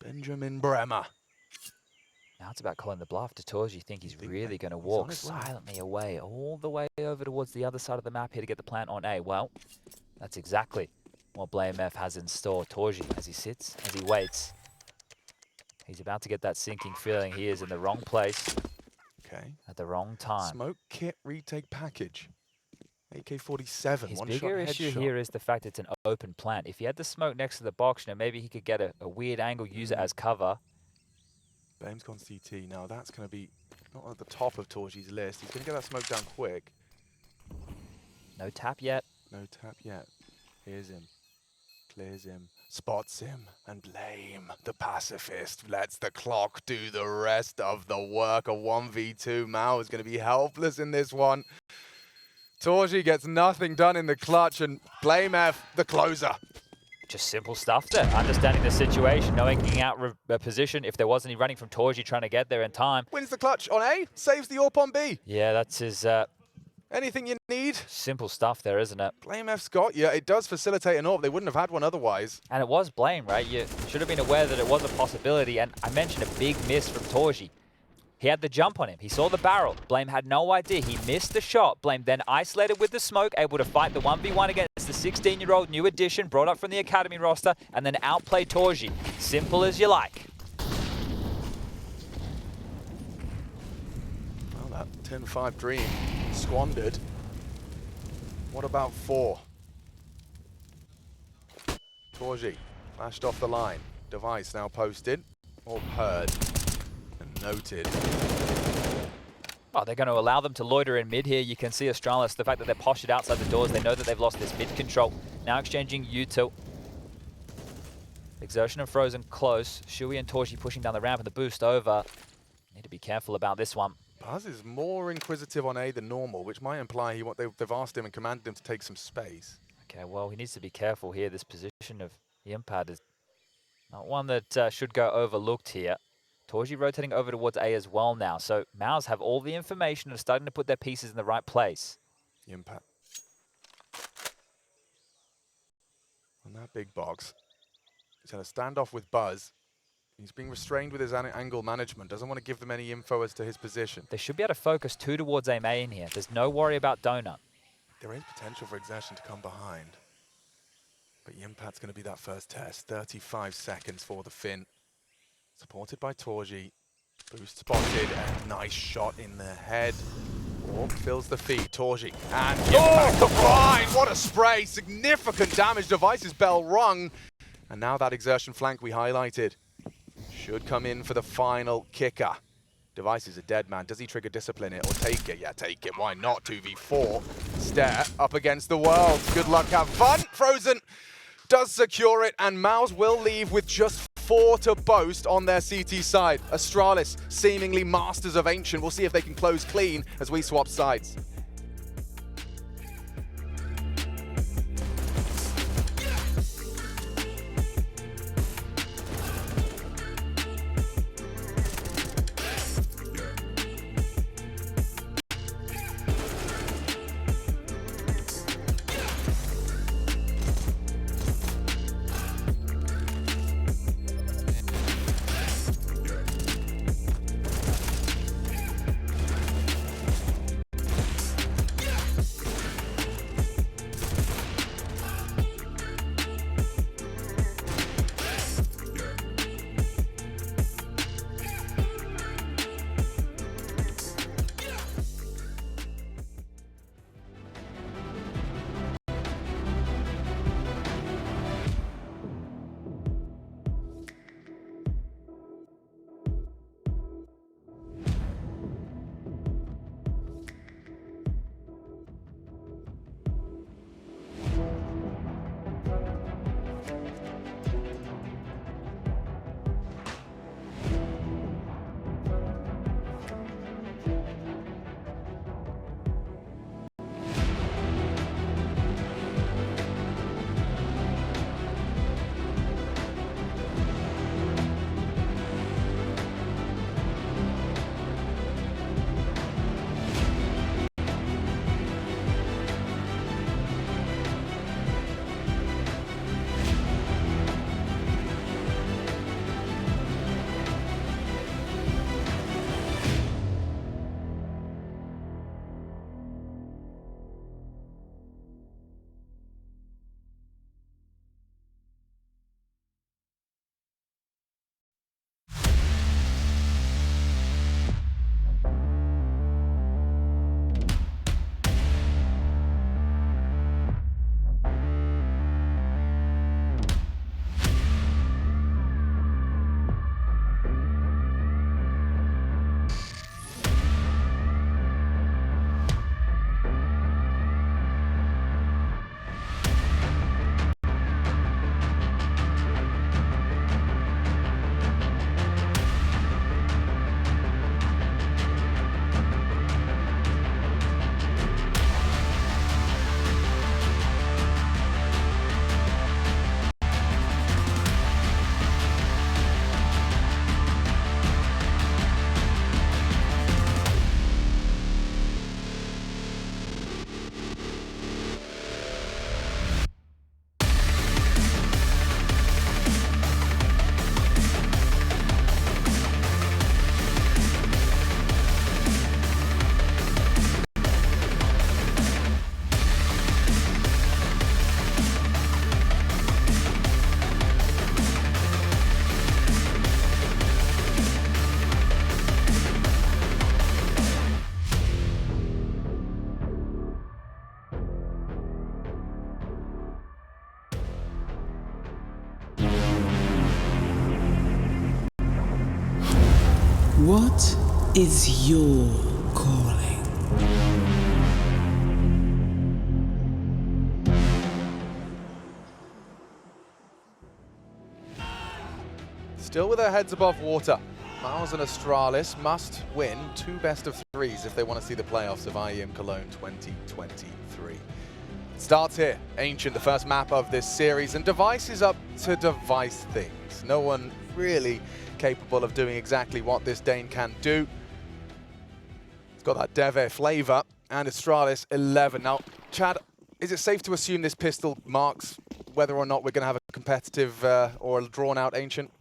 Benjamin Bremer. Now it's about calling the bluff. Does Torji think he's really going to walk silently away, all the way over towards the other side of the map here to get the plant on A? Well, that's exactly what blameF has in store. Torji, as he sits, as he waits, he's about to get that sinking feeling. He is in the wrong place at the wrong time. Smoke kit retake package. AK-47, His one bigger shot issue headshot. here is the fact it's an open plant. If he had the smoke next to the box, you know, maybe he could get a weird angle, use it as cover. Blame's gone CT. Now that's going to be not at the top of Torji's list. He's going to get that smoke down quick. No tap yet. No tap yet. Here's him. Clears him. Spots him. And Blame, the pacifist, lets the clock do the rest of the work. A 1v2. MOUZ is going to be helpless in this one. Torji gets nothing done in the clutch, and blameF, the closer. Just simple stuff there. Understanding the situation, knowing getting out a position. If there was any running from Torji, trying to get there in time. Wins the clutch on A, saves the AWP on B. Yeah, that's his... anything you need. Simple stuff there, isn't it? blameF's got you. It does facilitate an AWP. They wouldn't have had one otherwise. And it was Blame, right? You should have been aware that it was a possibility. And I mentioned a big miss from Torji. He had the jump on him. He saw the barrel. Blame had no idea. He missed the shot. Blame then isolated with the smoke, able to fight the 1v1 against the 16-year-old new addition, brought up from the academy roster, and then outplay Torji. Simple as you like. Well, that 10-5 dream squandered. What about 4? Torji flashed off the line. Device now posted, or heard. Noted. Oh, they're going to allow them to loiter in mid here. You can see Astralis, the fact that they're postured outside the doors, they know that they've lost this mid control. Now exchanging U-tilt. Exertion and Frozen close. Shui and Torji pushing down the ramp and the boost over. Need to be careful about this one. Buzz is more inquisitive on A than normal, which might imply they've asked him and commanded him to take some space. Okay, well, he needs to be careful here. This position of the Impad is not one that should go overlooked here. Torji rotating over towards A as well now. So MOUZ have all the information and are starting to put their pieces in the right place. The Impact. On that big box. He's had a standoff with Buzz. He's being restrained with his angle management. Doesn't want to give them any info as to his position. They should be able to focus 2 towards A main here. There's no worry about Donut. There is potential for Exertion to come behind. But Impact's going to be that first test. 35 seconds for the Finn. Supported by Torji. Boost spotted, and nice shot in the head. AWP fills the feed. Torji and Impact combined. What a spray! Significant damage. Device's bell rung. And now that Exertion flank we highlighted should come in for the final kicker. Device is a dead man. Does he trigger discipline it or take it? Yeah, take it. Why not? 2v4. Stare up against the world. Good luck, have fun. Frozen does secure it, and MOUZ will leave with just 4 to boast on their CT side. Astralis, seemingly masters of Ancient. We'll see if they can close clean as we swap sides. What is your calling? Still with their heads above water, MOUZ and Astralis must win 2 best-of-3s if they want to see the playoffs of IEM Cologne 2023. It starts here. Ancient, the first map of this series, and Device is up to device things. No one really capable of doing exactly what this Dane can do. It's got that Deve flavor, and Astralis 11. Now, Chad, is it safe to assume this pistol marks whether or not we're going to have a competitive or a drawn-out Ancient?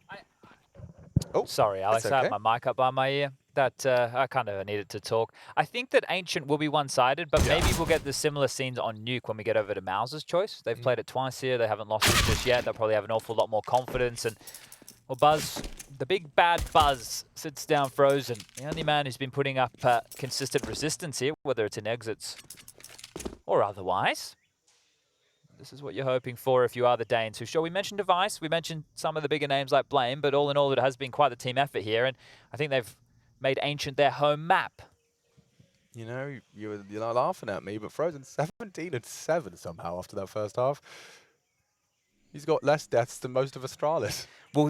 Oh, sorry, Alex. Okay. I had my mic up by my ear. That I kind of needed to talk. I think that Ancient will be one-sided, but maybe we'll get the similar scenes on Nuke when we get over to MOUZ's choice. They've played it twice here. They haven't lost it just yet. They'll probably have an awful lot more confidence. And well, Buzz, the big bad Buzz, sits down frozen. The only man who's been putting up consistent resistance here, whether it's in exits or otherwise. This is what you're hoping for if you are the Danes. Who, sure, we mentioned Device, we mentioned some of the bigger names like Blame, but all in all, it has been quite the team effort here, and I think they've made Ancient their home map. You know, you're not laughing at me, but Frozen 17-7 somehow after that first half. He's got less deaths than most of Astralis. Well,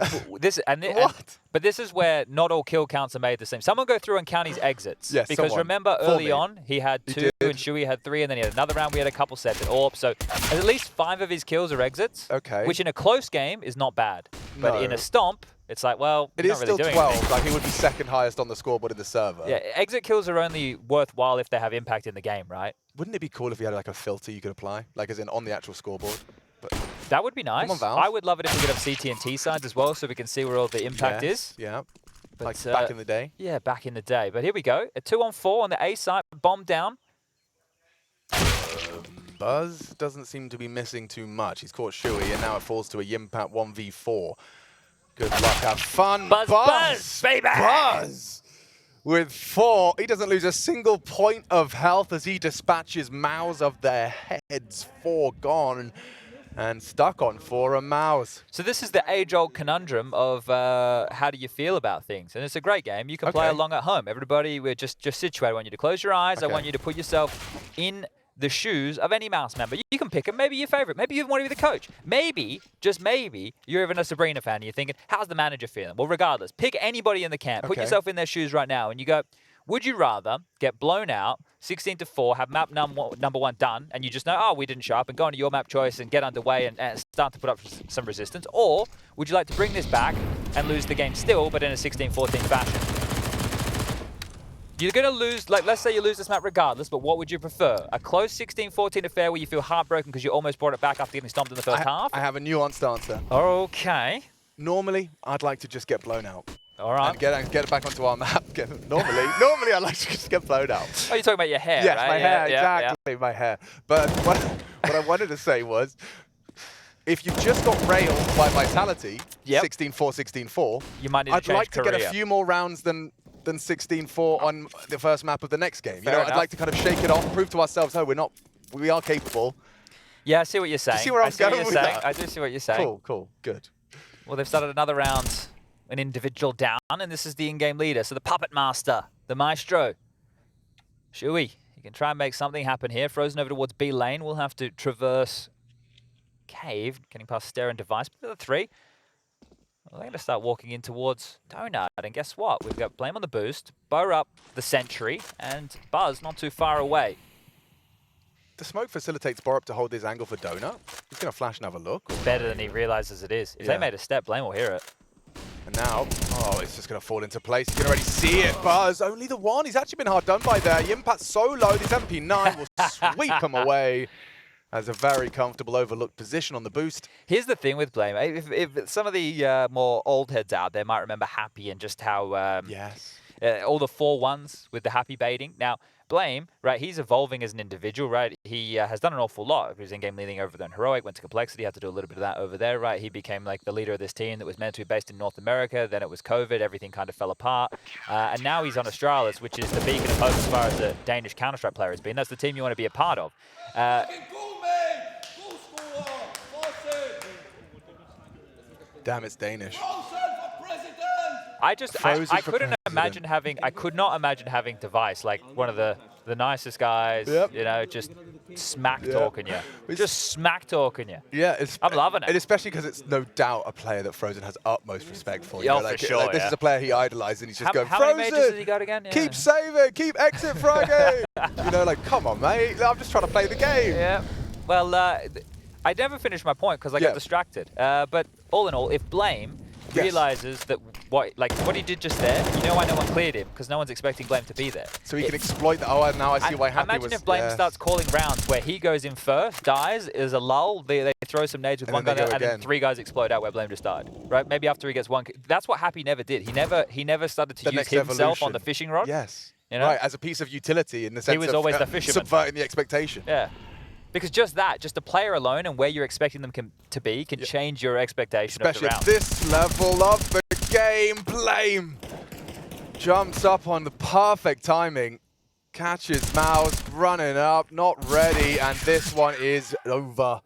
but this is where not all kill counts are made the same. Someone go through and count his exits. Yes, because remember early on, he had 2 and Shui had 3, and then he had another round we had a couple sets at AWP. So at least 5 of his kills are exits. Okay. Which in a close game is not bad. But in a stomp, it's like, well, it is really still 12. Anything. Like, he would be second highest on the scoreboard in the server. Yeah, exit kills are only worthwhile if they have impact in the game, right? Wouldn't it be cool if you had like a filter you could apply, like as in on the actual scoreboard? But that would be nice. Come on, Valve. I would love it if we could have CT and T sides as well, so we can see where all the impact is. Yeah, but, like back in the day. Yeah, back in the day. But here we go. A 2-on-4 on the A side, bomb down. Buzz doesn't seem to be missing too much. He's caught Shui, and now it falls to a Yimpat 1v4. Good luck, have fun. Buzz, baby! Buzz! With 4, he doesn't lose a single point of health as he dispatches MOUZ of their heads. 4 gone and stuck on 4 a MOUZ. So this is the age-old conundrum of how do you feel about things? And it's a great game. You can play along at home. Everybody, we're just situated. I want you to close your eyes. I want you to put yourself in the shoes of any MOUZ member. You can pick them. Maybe your favorite. Maybe you want to be the coach. Maybe, just maybe, you're even a Sabrina fan and you're thinking, how's the manager feeling? Well, regardless, pick anybody in the camp. Put yourself in their shoes right now and you go, would you rather get blown out 16-4, have map number 1 done, and you just know, oh, we didn't show up, and go into your map choice and get underway and start to put up some resistance? Or would you like to bring this back and lose the game still, but in a 16-14 fashion? You're going to lose, like, let's say you lose this map regardless, but what would you prefer? A close 16-14 affair where you feel heartbroken because you almost brought it back after getting stomped in the first half? I have a nuanced answer. Okay. Normally, I'd like to just get blown out. All right. And get it back onto our map. Normally, I'd like to just get blown out. Oh, you're talking about your hair, yes, right? my hair, exactly, my hair. But what I wanted to say was, if you've just got railed by Vitality, 16-4, 16-4, you might need to I'd like to career. get a few more rounds than 16-4 on the first map of the next game. Fair enough. I'd like to kind of shake it off, prove to ourselves, oh, we are capable. Yeah, I see what you're saying. Do you see where I'm going with that? I do see what you're saying. Cool, good. Well, they've started another round, an individual down, and this is the in-game leader. So the puppet master, the maestro, Shui. You can try and make something happen here. Frozen over towards B lane. We'll have to traverse cave, getting past Stare and Device. But the 3. Well, they're going to start walking in towards Donut. And guess what? We've got Blame on the boost, Bow up the sentry, and Buzz not too far away. The smoke facilitates Borup to hold his angle for Donut. He's going to flash and have a look. It's better than he realizes it is. If they made a step, Blame will hear it. And now, oh, it's just going to fall into place. You can already see it. Buzz, only the 1. He's actually been hard done by there. Yimpat's so low, the 7P9 will sweep him away. Has a very comfortable overlooked position on the boost. Here's the thing with Blame. If some of the more old heads out there might remember Happy and just how all the 4-1s with the Happy baiting. Now, Blame, right, he's evolving as an individual, right? He has done an awful lot. He was in-game leading over there in Heroic, went to Complexity, had to do a little bit of that over there, right? He became like the leader of this team that was meant to be based in North America. Then it was COVID, everything kind of fell apart. And now he's on Astralis, which is the beacon of hope as far as the Danish Counter-Strike player has been. That's the team you want to be a part of. Damn, it's Danish. I couldn't could not imagine having Device, like one of the nicest guys, you know, just smack talking you. Just smack talking you. Yeah, I'm loving it. And especially because it's no doubt a player that Frozen has utmost respect for. You Yeah, know, like, for sure, like, this is a player he idolizes, and he's just going, how Frozen, many majors has he got again? Yeah. keep saving, keep exit fragging. You know, like, come on, mate. I'm just trying to play the game. Yeah. Well, I never finished my point because I got distracted. But all in all, if Blame realizes that what he did just there, you know why no one cleared him? Because no one's expecting Blame to be there. So he can exploit that. Oh, now I see why Happy was... Imagine if Blame starts calling rounds where he goes in first, dies, is a lull, they throw some nades with one guy, and then 3 guys explode out where Blame just died. Right? Maybe after he gets one... That's what Happy never did. He never started to use himself on the fishing rod. Yes. You know? Right, as a piece of utility in the sense he was always the fisherman. Subverting the expectation. Yeah. Because just a player alone and where you're expecting them to be can change your expectation of the round. Especially at this level of the game, Blame jumps up on the perfect timing, catches MOUZ, running up, not ready, and this one is over.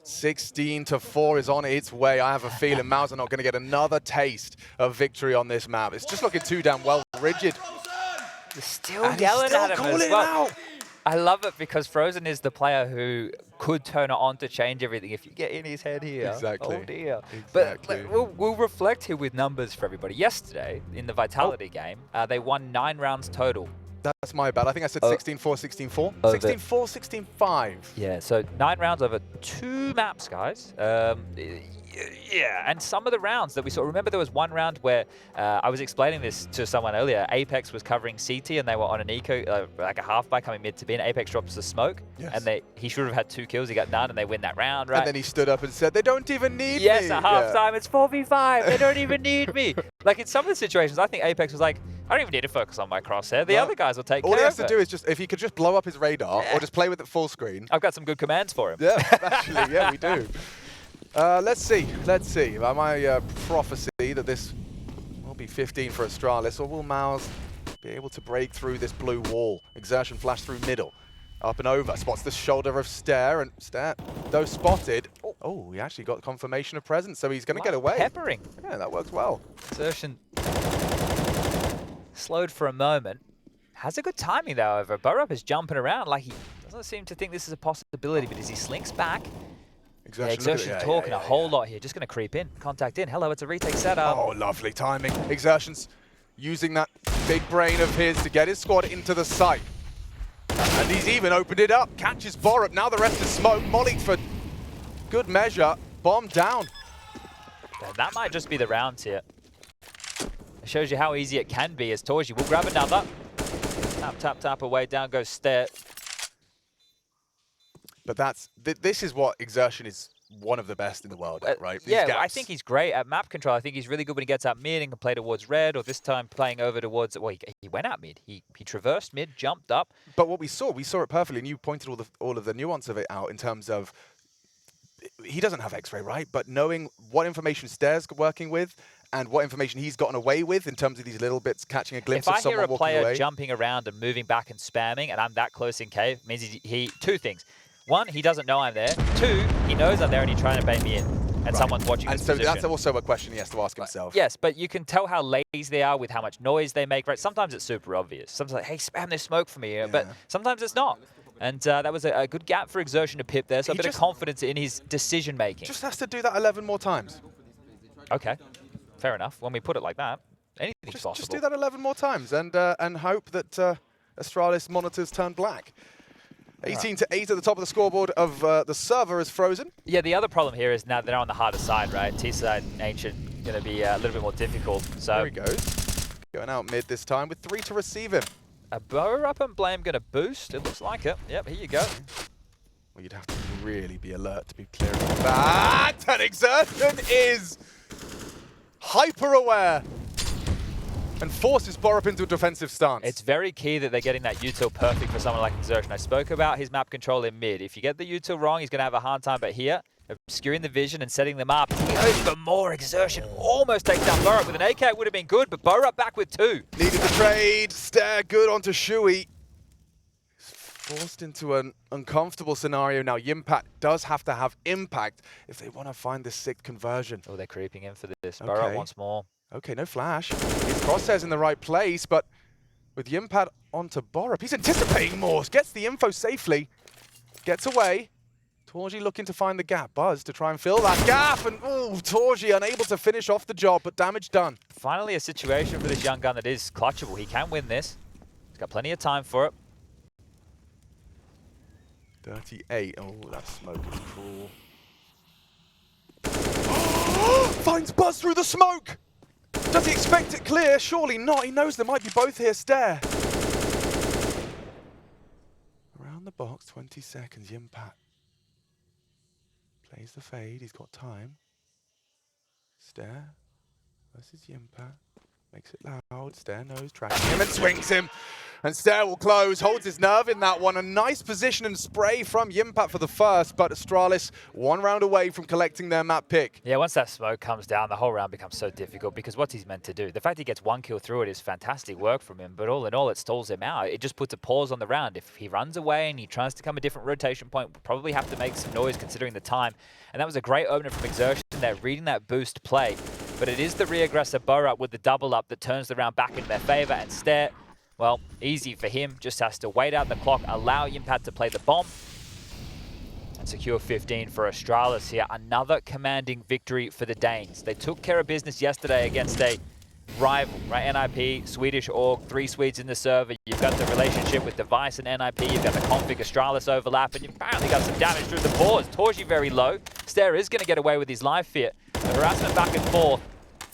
16-4 is on its way. I have a feeling MOUZ are not going to get another taste of victory on this map. It's just looking too damn well rigid. They're still yelling at him as well. I love it because Frozen is the player who could turn it on to change everything if you get in his head here. Exactly. Oh dear. Exactly. But we'll reflect here with numbers for everybody. Yesterday, in the Vitality game, they won 9 rounds total. That's my bad. I think I said 16-4, 16-4. 16-4, 16-5. Yeah, so 9 rounds over 2 maps, guys. Yeah, and some of the rounds that we saw, remember there was one round where I was explaining this to someone earlier. Apex was covering CT and they were on an eco, like a half by coming mid to bin. Apex drops the smoke, and he should have had 2 kills. He got none, and they win that round, right? And then he stood up and said, "They don't even need me." Yes, at halftime, it's 4v5. They don't even need me. Like in some of the situations, I think Apex was like, I don't even need to focus on my crosshair. The other guys will take care of it. All he has to do is just, if he could just blow up his radar or just play with it full screen. I've got some good commands for him. Yeah, actually, yeah, we do. Let's see. My prophecy that this will be 15 for Astralis, or will MOUZ be able to break through this blue wall? Exertion flash through middle. Up and over. Spots the shoulder of Stare, and Stare, though spotted. Oh, he actually got confirmation of presence, so he's going to get away. Peppering. Yeah, that works well. Exertion slowed for a moment. Has a good timing, though, however. Burrup is jumping around like he doesn't seem to think this is a possibility, but as he slinks back, Exertion's talking a whole lot here. Just going to creep in, contact in. Hello, it's a retake setup. Oh, lovely timing. Exertion's using that big brain of his to get his squad into the site. And he's even opened it up. Catches Borup. Now the rest is smoke. Mollied for good measure. Bomb down. And that might just be the round here. It shows you how easy it can be as Torji will grab another. Tap, tap, tap away. Down goes Stare. But this is what Exertion is one of the best in the world at, right? These gaps. I think he's great at map control. I think he's really good when he gets out mid and can play towards red, or this time playing over towards, well, he went out mid. He traversed mid, jumped up. But what we saw it perfectly, and you pointed all of the nuance of it out in terms of, he doesn't have X-ray, right? But knowing what information Stare's working with and what information he's gotten away with in terms of these little bits, catching a glimpse of someone walking away. If I hear a player jumping around and moving back and spamming, and I'm that close in cave, means he two things. 1, he doesn't know I'm there. 2, he knows I'm there and he's trying to bait me in. And someone's watching this position. That's also a question he has to ask himself. Yes, but you can tell how lazy they are with how much noise they make, right? Sometimes it's super obvious. Sometimes like, hey, spam this smoke for me. But sometimes it's not. And that was a good gap for Exertion to pip there, so a bit of confidence in his decision-making. Just has to do that 11 more times. Okay, fair enough. When we put it like that, anything's possible. Just do that 11 more times and hope that Astralis monitors turn black. 18-8 at the top of the scoreboard of the server is Frozen. Yeah, the other problem here is now they're on the harder side, right? T-side Ancient going to be a little bit more difficult. So there he goes. Going out mid this time with 3 to receive him. A Burrup and Blame going to boost. It looks like it. Yep, here you go. Well, you'd have to really be alert to be clear of that. And Exertion is hyper aware and forces Borup into a defensive stance. It's very key that they're getting that util perfect for someone like Exertion. I spoke about his map control in mid. If you get the util wrong, he's going to have a hard time. But here, obscuring the vision and setting them up, even more Exertion. Almost takes down Borup with an AK. Would have been good, but Borup back with 2. Needed the trade. Stare good onto Shui. Forced into an uncomfortable scenario now. Yimpat does have to have impact if they want to find this 6th conversion. Oh, they're creeping in for this. Borup once more. Okay, no flash. His crosshairs in the right place, but with Yimpad onto Borup, he's anticipating MOUZ, gets the info safely, gets away. Torji looking to find the gap. Buzz to try and fill that gap, and Torji unable to finish off the job, but damage done. Finally a situation for this young gun that is clutchable. He can win this. He's got plenty of time for it. 38. Oh, that smoke is cruel. Finds Buzz through the smoke! Does he expect it clear? Surely not. He knows there might be both here. Stare. Around the box, 20 seconds. Yimpad plays the fade. He's got time. Stare versus Yimpad. Makes it loud. Stare knows, tracking him and swings him. And Stare will close, holds his nerve in that one. A nice position and spray from Yimpad for the first, but Astralis one round away from collecting their map pick. Yeah, once that smoke comes down, the whole round becomes so difficult because what's he's meant to do? The fact he gets one kill through it is fantastic work from him, but all in all, it stalls him out. It just puts a pause on the round. If he runs away and he tries to come a different rotation point, we'll probably have to make some noise considering the time. And that was a great opener from Exertion there, reading that boost play. But it is the reaggressor Borup with the double up that turns the round back in their favor, and Stare, well, easy for him, just has to wait out the clock, allow Yimpad to play the bomb, and secure 15 for Astralis here. Another commanding victory for the Danes. They took care of business yesterday against a rival, right? NIP, Swedish org, 3 Swedes in the server. You've got the relationship with Device and NIP. You've got the config Astralis overlap, and you've apparently got some damage through the pause. Torji very low. Stare is going to get away with his live fear. The harassment back and forth,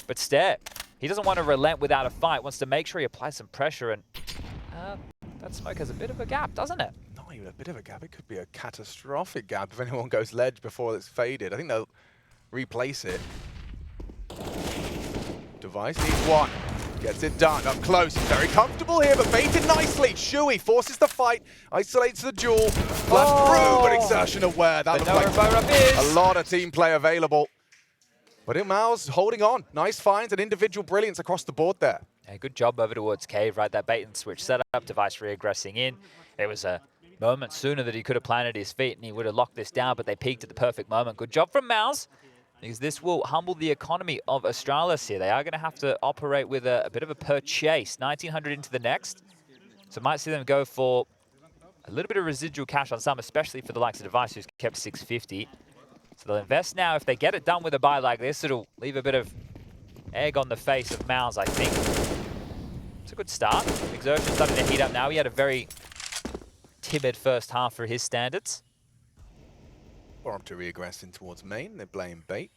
but Stare, he doesn't want to relent without a fight. Wants to make sure he applies some pressure, and that smoke has a bit of a gap, doesn't it? Not even a bit of a gap. It could be a catastrophic gap if anyone goes ledge before it's faded. I think they'll replace it. Device needs one. Gets it done. Up close. Very comfortable here, but baited nicely. Shui forces the fight. Isolates the duel. Flash through, but Exertion aware. That looks like a lot of team play available. But MOUZ holding on. Nice finds and individual brilliance across the board there. Yeah, good job over towards Cave, right? That bait and switch setup, Device reaggressing in. There was a moment sooner that he could have planted his feet and he would have locked this down, but they peaked at the perfect moment. Good job from MOUZ, because this will humble the economy of Astralis here. They are going to have to operate with a bit of a purchase. 1900 into the next. So might see them go for a little bit of residual cash on some, especially for the likes of Device, who's kept 650. So they'll invest now. If they get it done with a buy like this, it'll leave a bit of egg on the face of MOUZ, I think. It's a good start. Exertion starting to heat up now. He had a very timid first half for his standards. Borup to reaggress in towards main. They blame bait.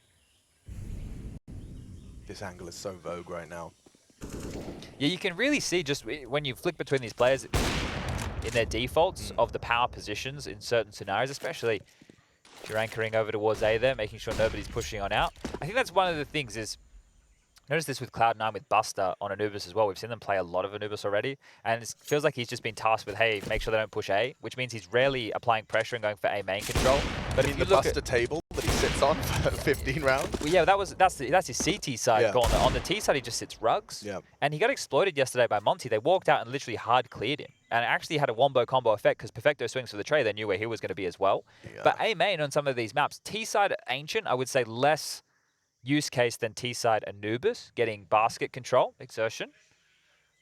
This angle is so vogue right now. Yeah, you can really see just when you flick between these players in their defaults of the power positions in certain scenarios, especially if you're anchoring over towards A there, making sure nobody's pushing on out. I think that's one of the things is, notice this with Cloud9 with Buster on Anubis as well. We've seen them play a lot of Anubis already, and it feels like he's just been tasked with, hey, make sure they don't push A, which means he's rarely applying pressure and going for A main control. But if you the look Buster table that he sits on for 15 rounds. Well, yeah, that's his CT side. Yeah. On the T side, he just sits rugs. Yeah. And he got exploited yesterday by Monty. They walked out and literally hard cleared him. And it actually had a wombo combo effect because Perfecto swings for the tray. They knew where he was going to be as well. Yeah. But A main on some of these maps, T side Ancient, I would say less use case than T side Anubis, getting basket control, Exertion.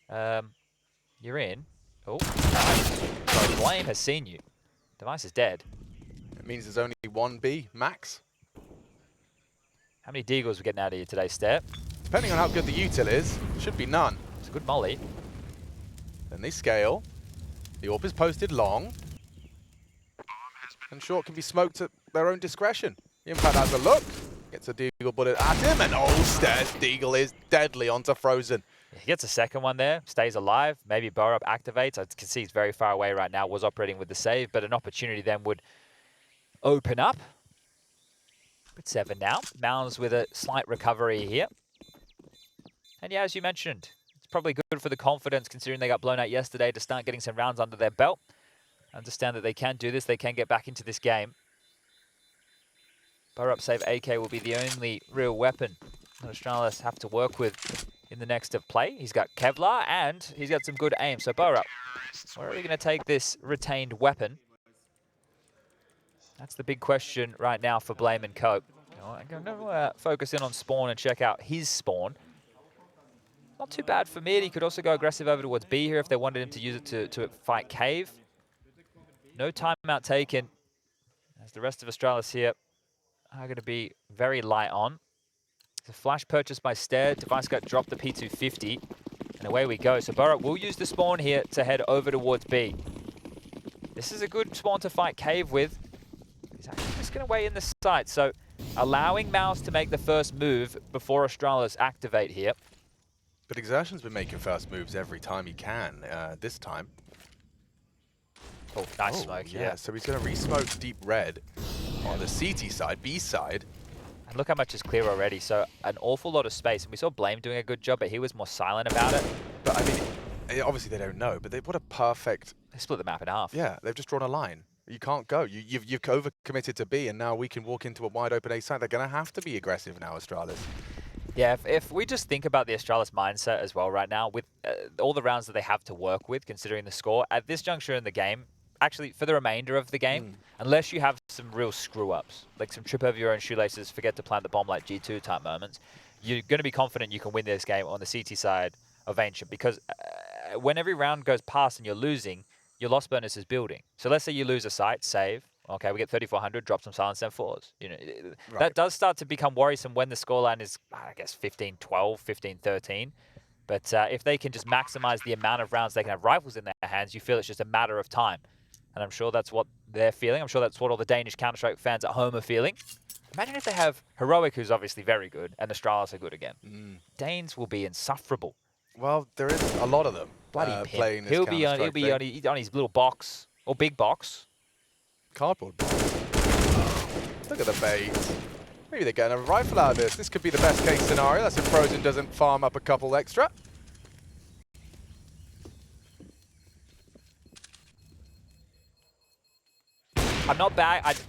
You're in. Oh, nice. So Blame has seen you. Device is dead. It means there's only one B max. How many deagles we getting out of you today, Step? Depending on how good the util is, should be none. It's a good molly. Then they scale. The AWP is posted long. And short can be smoked at their own discretion. Yimpad has a look. Gets a deagle bullet at him, and Stare's deagle is deadly onto Frozen. He gets a second one there, stays alive. Maybe Borup activates. I can see he's very far away right now, was operating with the save, but an opportunity then would open up. But 7 now. MOUZ with a slight recovery here. And yeah, as you mentioned, it's probably good for the confidence considering they got blown out yesterday to start getting some rounds under their belt. Understand that they can do this, they can get back into this game. Borup save AK will be the only real weapon that Astralis have to work with in the next of play. He's got Kevlar and he's got some good aim. So Borup, where are we going to take this retained weapon? That's the big question right now for Blame and Co. I'm going to focus in on Spawn and check out his Spawn. Not too bad for mid. He could also go aggressive over towards B here if they wanted him to use it to fight Cave. No timeout taken, as the rest of Astralis here are going to be very light on. It's a flash purchase by Stair. Device got dropped the P250, and away we go. So Burrow will use the spawn here to head over towards B. This is a good spawn to fight Cave with. He's actually just going to wait in the site, so allowing MOUZ to make the first move before Astralis activate here. But Exertion's been making first moves every time he can. This time. Oh, nice smoke, yeah. So he's going to re-smoke deep red on the CT side, B side. And look how much is clear already. So an awful lot of space. And we saw Blame doing a good job, but he was more silent about it. But I mean, obviously they don't know, but what a perfect... They split the map in half. Yeah, they've just drawn a line. You can't go. You've overcommitted to B, and now we can walk into a wide open A side. They're going to have to be aggressive now, Astralis. Yeah, if we just think about the Astralis mindset as well right now, with all the rounds that they have to work with, considering the score, at this juncture in the game, actually for the remainder of the game, unless you have some real screw-ups, like some trip over your own shoelaces, forget to plant the bomb like G2 type moments, you're going to be confident you can win this game on the CT side of Ancient, because when every round goes past and you're losing, your loss bonus is building. So let's say you lose a site, save, okay, we get 3,400, drop some silence M4s. You know, that does start to become worrisome when the scoreline is, I guess, 15-12, 15-13. But if they can just maximize the amount of rounds they can have rifles in their hands, you feel it's just a matter of time. And I'm sure that's what they're feeling. I'm sure that's what all the Danish Counter-Strike fans at home are feeling. Imagine if they have Heroic, who's obviously very good, and Astralis are good again. Danes will be insufferable. Well, there is a lot of them playing this He'll be on his little box, or big box. Cardboard box. Look at the bait. Maybe they're getting a rifle out of this. This could be the best case scenario. That's if Frozen doesn't farm up a couple extra. I'm not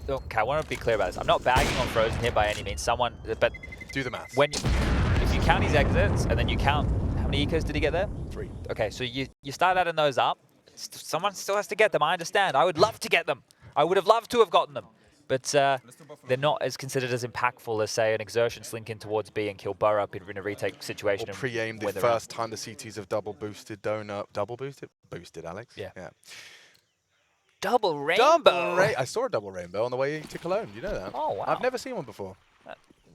okay, I want to be clear about this. I'm not bagging on Frozen here by any means. But do the math. If you count his exits and then you count how many ecos did he get there? 3. Okay, so you start adding those up. Someone still has to get them. I understand. I would love to get them. I would have loved to have gotten them, but they're not as considered as impactful as, say, an Exertion slink in towards B and kill Burrow up in a retake situation. Or pre-aimed the first time the CTs have double boosted donut. Double boosted? Boosted, Alex. Yeah. Yeah. Double rainbow. I saw a double rainbow on the way to Cologne. You know that? Oh, wow. I've never seen one before.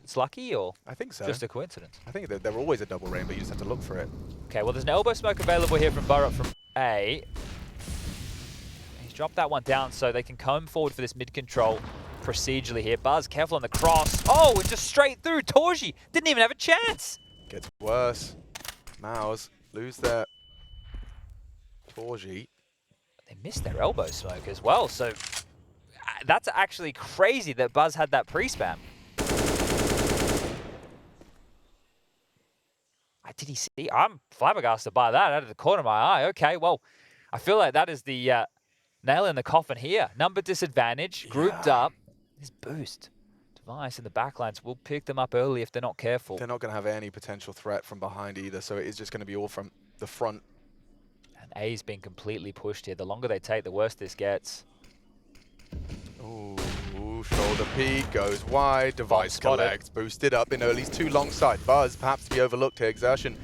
It's lucky, or? I think so. Just a coincidence. I think they're always a double rainbow. You just have to look for it. Okay, well, there's an elbow smoke available here from Burrow from A. He's dropped that one down so they can come forward for this mid-control procedurally here. Buzz, careful on the cross. Oh, and just straight through. Torji didn't even have a chance. Gets worse. MOUZ lose their Torji. They missed their elbow smoke as well, so that's actually crazy that Buzz had that pre-spam. Did he see? I'm flabbergasted by that out of the corner of my eye. Okay, well, I feel like that is the nail in the coffin here. Number disadvantage, grouped up. This boost. Device in the backlines will pick them up early if they're not careful. They're not going to have any potential threat from behind either, so it is just going to be all from the front. And A's been completely pushed here. The longer they take, the worse this gets. Ooh, shoulder peek, goes wide, Device collects, boosted up in early's too long side. Buzz, perhaps to be overlooked here. Exertion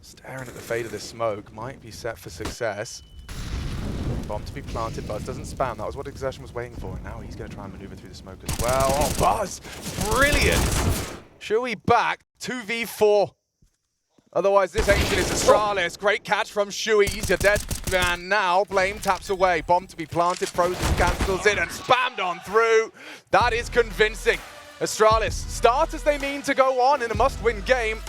staring at the fade of this smoke, might be set for success. Bomb to be planted, Buzz doesn't spam. That was what Exertion was waiting for, and now he's going to try and maneuver through the smoke as well. Oh, Buzz, brilliant! Shui back, 2v4. Otherwise, this Ancient is Astralis. Great catch from Shui. He's a dead man now. Blame taps away. Bomb to be planted. Frozen cancels it and spammed on through. That is convincing. Astralis start as they mean to go on in a must-win game.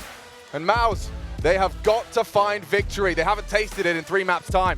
And MOUZ, they have got to find victory. They haven't tasted it in 3 maps' time.